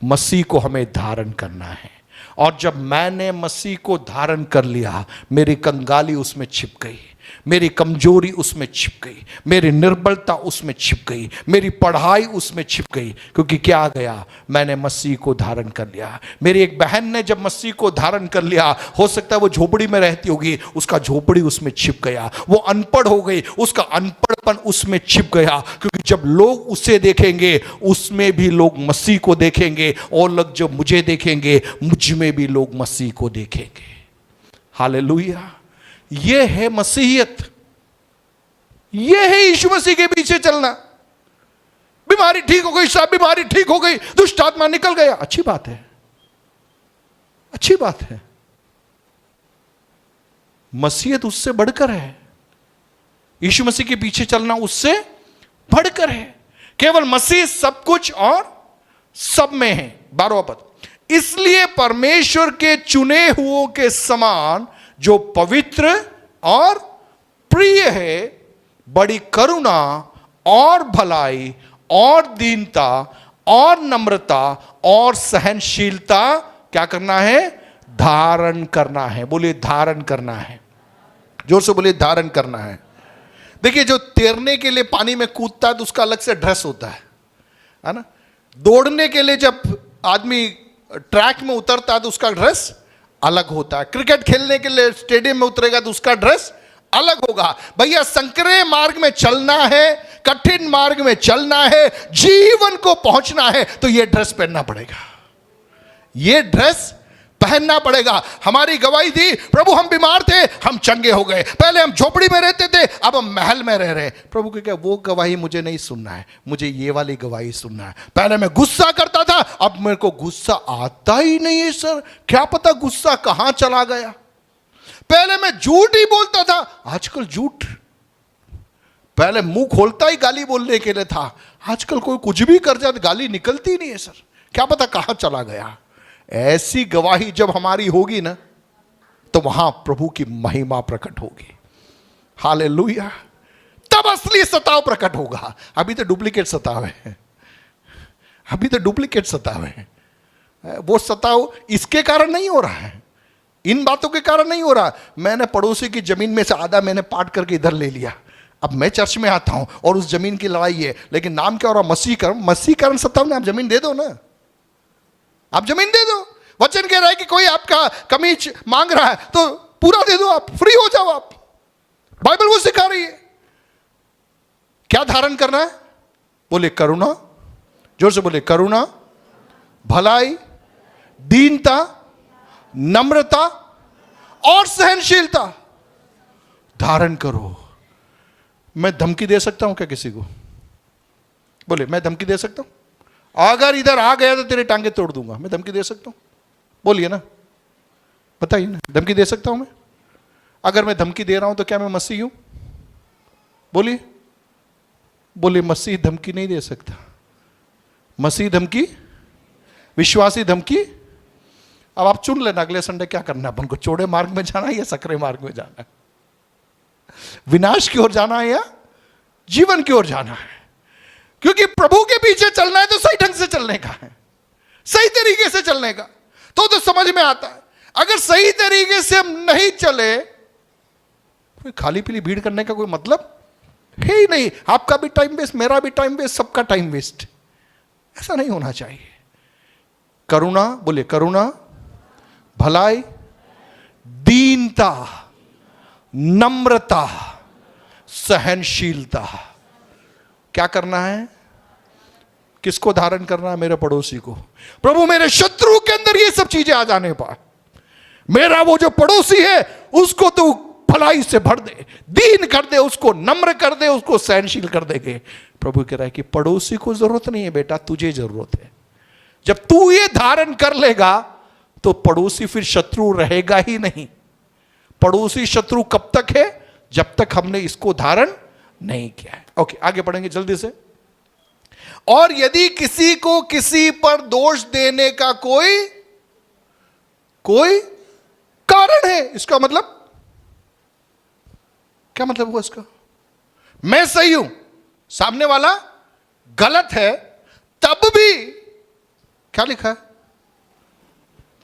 मसीह को हमें धारण करना है। और जब मैंने मसीह को धारण कर लिया, मेरी कंगाली उसमें छिप गई, मेरी कमजोरी उसमें छिप गई, मेरी निर्बलता उसमें छिप गई, मेरी पढ़ाई उसमें छिप गई। क्योंकि क्या आ गया? मैंने मसीह को धारण कर लिया। मेरी एक बहन ने जब मसीह को धारण कर लिया, हो सकता है वो झोपड़ी में रहती होगी, उसका झोपड़ी उसमें छिप गया। वो अनपढ़ हो गई, उसका अनपढ़पन उसमें छिप गया। क्योंकि जब लोग उसे देखेंगे, उसमें भी लोग मसीह को देखेंगे, और लोग जब मुझे देखेंगे, मुझ में भी लोग मसीह को देखेंगे। हालेलुया। ये है मसीहियत, ये है यीशु मसीह के पीछे चलना। बीमारी ठीक हो गई साहब, बीमारी ठीक हो गई, दुष्ट आत्मा निकल गया, अच्छी बात है, अच्छी बात है। मसीहियत उससे बढ़कर है, यीशु मसीह के पीछे चलना उससे बढ़कर है। केवल मसीह सब कुछ और सब में है। 12वां पद, इसलिए परमेश्वर के चुने हुओं के समान जो पवित्र और प्रिय है, बड़ी करुणा और भलाई और दीनता और नम्रता और सहनशीलता क्या करना है? धारण करना है। बोलिए धारण करना है, जोर से बोलिए धारण करना है। देखिए, जो तैरने के लिए पानी में कूदता है तो उसका अलग से ड्रेस होता है ना। दौड़ने के लिए जब आदमी ट्रैक में उतरता है तो उसका ड्रेस अलग होता है। क्रिकेट खेलने के लिए स्टेडियम में उतरेगा तो उसका ड्रेस अलग होगा। भैया, संकरे मार्ग में चलना है, कठिन मार्ग में चलना है, जीवन को पहुंचना है, तो यह ड्रेस पहनना पड़ेगा, यह ड्रेस पहनना पड़ेगा। हमारी गवाही थी, प्रभु हम बीमार थे, हम चंगे हो गए। पहले हम झोपड़ी में रहते थे, अब हम महल में रह रहे। प्रभु के क्या, वो गवाही मुझे नहीं सुनना है, मुझे ये वाली गवाही सुनना है। पहले मैं गुस्सा करता था, अब मेरे को गुस्सा आता ही नहीं है सर, क्या पता गुस्सा कहां चला गया। पहले मैं झूठ ही बोलता था, आजकल झूठ, पहले मुंह खोलता ही गाली बोलने के लिए था, आजकल कोई कुछ भी कर जाए गाली निकलती नहीं है सर, क्या पता कहां चला गया। ऐसी गवाही जब हमारी होगी ना, तो वहां प्रभु की महिमा प्रकट होगी। हालेलुया। तब असली सताव प्रकट होगा। अभी तो डुप्लीकेट सताव है, अभी तो डुप्लीकेट सताव है। वो सताव इसके कारण नहीं हो रहा है, इन बातों के कारण नहीं हो रहा। मैंने पड़ोसी की जमीन में से आधा मैंने पाट करके इधर ले लिया, अब मैं चर्च में आता हूं और उस जमीन की लड़ाई है, लेकिन नाम क्या हो रहा? मसीहकरण। मसीहकरण सताव ने, आप जमीन दे दो ना, आप जमीन दे दो। वचन कह रहा है कि कोई आपका कमीज मांग रहा है तो पूरा दे दो, आप फ्री हो जाओ। आप, बाइबल वो सिखा रही है। क्या धारण करना है? बोले करुणा, जोर से बोले करुणा, भलाई, दीनता, नम्रता और सहनशीलता धारण करो। मैं धमकी दे सकता हूं क्या किसी को? बोले मैं धमकी दे सकता हूं? अगर इधर आ गया तो तेरे टांगे तोड़ दूंगा, मैं धमकी दे सकता हूं? बोलिए ना, बताइए ना, धमकी दे सकता हूं मैं? अगर मैं धमकी दे रहा हूं तो क्या मैं मसीह हूं? बोलिए, बोले मसीह धमकी नहीं दे सकता। मसीह धमकी, विश्वासी धमकी। अब आप चुन लेना अगले संडे क्या करना है, अपन को चौड़े मार्ग में जाना है या सकरे मार्ग में जाना है। विनाश की ओर जाना है या जीवन की ओर जाना है? क्योंकि प्रभु के पीछे चलना है तो सही ढंग से चलने का है, सही तरीके से चलने का, तो समझ में आता है। अगर सही तरीके से हम नहीं चले, कोई खाली पीली भीड़ करने का कोई मतलब है ही नहीं। आपका भी टाइम वेस्ट, मेरा भी टाइम वेस्ट, सबका टाइम वेस्ट। ऐसा नहीं होना चाहिए। करुणा, बोले करुणा, भलाई, दीनता, नम्रता, सहनशीलता। क्या करना है? किसको धारण करना है? मेरे पड़ोसी को। प्रभु मेरे शत्रु के अंदर ये सब चीजें आ जाने पाए, मेरा वो जो पड़ोसी है उसको तू भलाई से भर दे, दीन कर दे, उसको नम्र कर दे, उसको सहनशील कर देंगे। प्रभु कह रहा है कि पड़ोसी को जरूरत नहीं है बेटा, तुझे जरूरत है। जब तू ये धारण कर लेगा तो पड़ोसी फिर शत्रु रहेगा ही नहीं। पड़ोसी शत्रु कब तक है? जब तक हमने इसको धारण नहीं किया है। ओके, आगे पढ़ेंगे जल्दी से। और यदि किसी को किसी पर दोष देने का कोई कारण है, इसका मतलब क्या मतलब हुआ इसका? मैं सही हूं, सामने वाला गलत है, तब भी क्या लिखा है?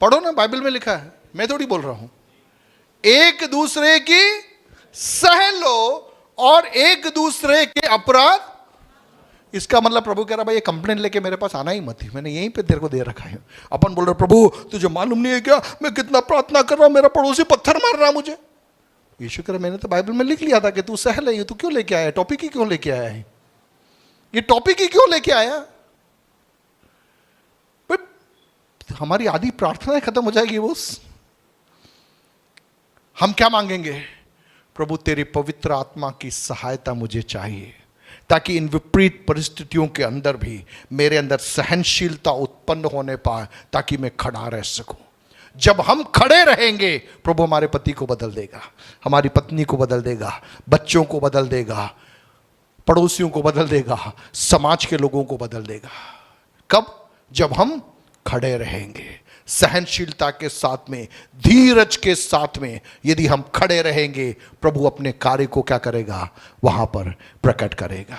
पढ़ो ना, बाइबल में लिखा है, मैं थोड़ी बोल रहा हूं। एक दूसरे की सह लो और एक दूसरे के अपराध। इसका मतलब प्रभु कह रहा भाई ये कंप्लेंट लेके मेरे पास आना ही मत ही, मैंने यहीं पे तेरे को दे रखा है। अपन बोल रहे प्रभु तुझे मालूम नहीं है क्या, मैं कितना प्रार्थना कर रहा हूं, मेरा पड़ोसी पत्थर मार रहा मुझे। यीशु कह रहा मैंने तो बाइबल में लिख लिया था कि तू सह ले, तू क्यों लेके आया? टॉपिक ही क्यों लेके आया है? ये टॉपिक ही क्यों लेके आया? हमारी आधी प्रार्थनाएं खत्म हो जाएगी। वो हम क्या मांगेंगे? प्रभु तेरी पवित्र आत्मा की सहायता मुझे चाहिए, ताकि इन विपरीत परिस्थितियों के अंदर भी मेरे अंदर सहनशीलता उत्पन्न होने पाए, ताकि मैं खड़ा रह सकूं। जब हम खड़े रहेंगे, प्रभु हमारे पति को बदल देगा, हमारी पत्नी को बदल देगा, बच्चों को बदल देगा, पड़ोसियों को बदल देगा, समाज के लोगों को बदल देगा। कब? जब हम खड़े रहेंगे, सहनशीलता के साथ में, धीरज के साथ में। यदि हम खड़े रहेंगे, प्रभु अपने कार्य को क्या करेगा? वहां पर प्रकट करेगा।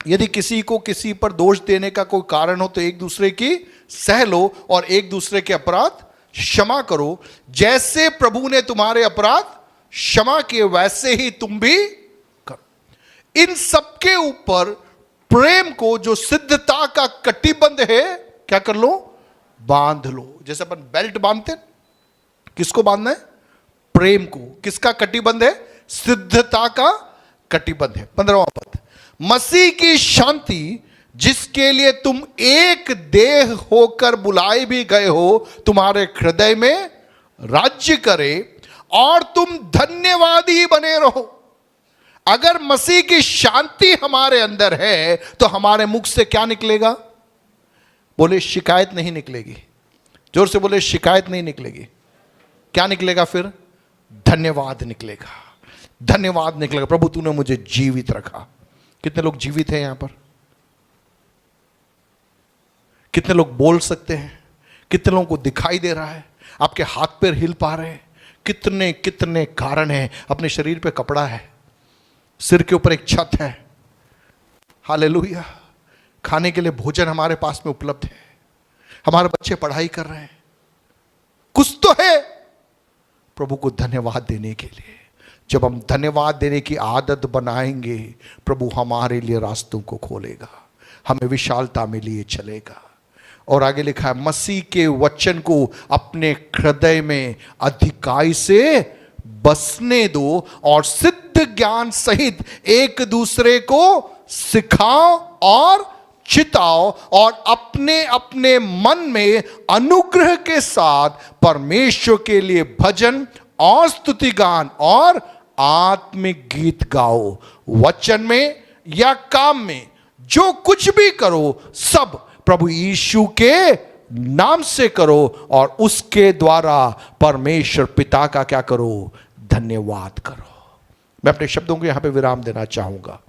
यदि किसी को किसी पर दोष देने का कोई कारण हो तो एक दूसरे की सह लो और एक दूसरे के अपराध क्षमा करो। जैसे प्रभु ने तुम्हारे अपराध क्षमा किए, वैसे ही तुम भी करो। इन सबके ऊपर प्रेम को, जो सिद्धता का कटिबंध है, क्या कर लो? बांध लो। जैसे अपन बेल्ट बांधते हैं, किसको बांधना है? प्रेम को। किसका कटिबंध है? सिद्धता का कटिबंध है। 15वां पद, मसीह की शांति जिसके लिए तुम एक देह होकर बुलाए भी गए हो, तुम्हारे हृदय में राज्य करे और तुम धन्यवादी बने रहो। अगर मसीह की शांति हमारे अंदर है तो हमारे मुख से क्या निकलेगा? बोले शिकायत नहीं निकलेगी। जोर से बोले शिकायत नहीं निकलेगी। क्या निकलेगा फिर? धन्यवाद निकलेगा। धन्यवाद निकलेगा। प्रभु तूने मुझे जीवित रखा। कितने लोग जीवित हैं यहां पर? कितने लोग बोल सकते हैं? कितने लोगों को दिखाई दे रहा है? आपके हाथ पैर हिल पा रहे हैं? कितने कितने कारण हैं। अपने शरीर पे कपड़ा है, सिर के ऊपर एक छत है, हालेलुया, खाने के लिए भोजन हमारे पास में उपलब्ध है, हमारे बच्चे पढ़ाई कर रहे हैं, कुछ तो है। प्रभु को धन्यवाद देने के लिए, जब हम धन्यवाद देने की आदत बनाएंगे, प्रभु हमारे लिए रास्तों को खोलेगा, हमें विशालता में लिए चलेगा। और आगे लिखा है, मसीह के वचन को अपने हृदय में अधिकाई से बसने दो और सिद्ध ज्ञान सहित एक दूसरे को सिखाओ और चिताओ, और अपने अपने मन में अनुग्रह के साथ परमेश्वर के लिए भजन और स्तुति गान और आत्मिक गीत गाओ। वचन में या काम में जो कुछ भी करो, सब प्रभु यीशु के नाम से करो और उसके द्वारा परमेश्वर पिता का क्या करो? धन्यवाद करो। मैं अपने शब्दों को यहां पे विराम देना चाहूंगा।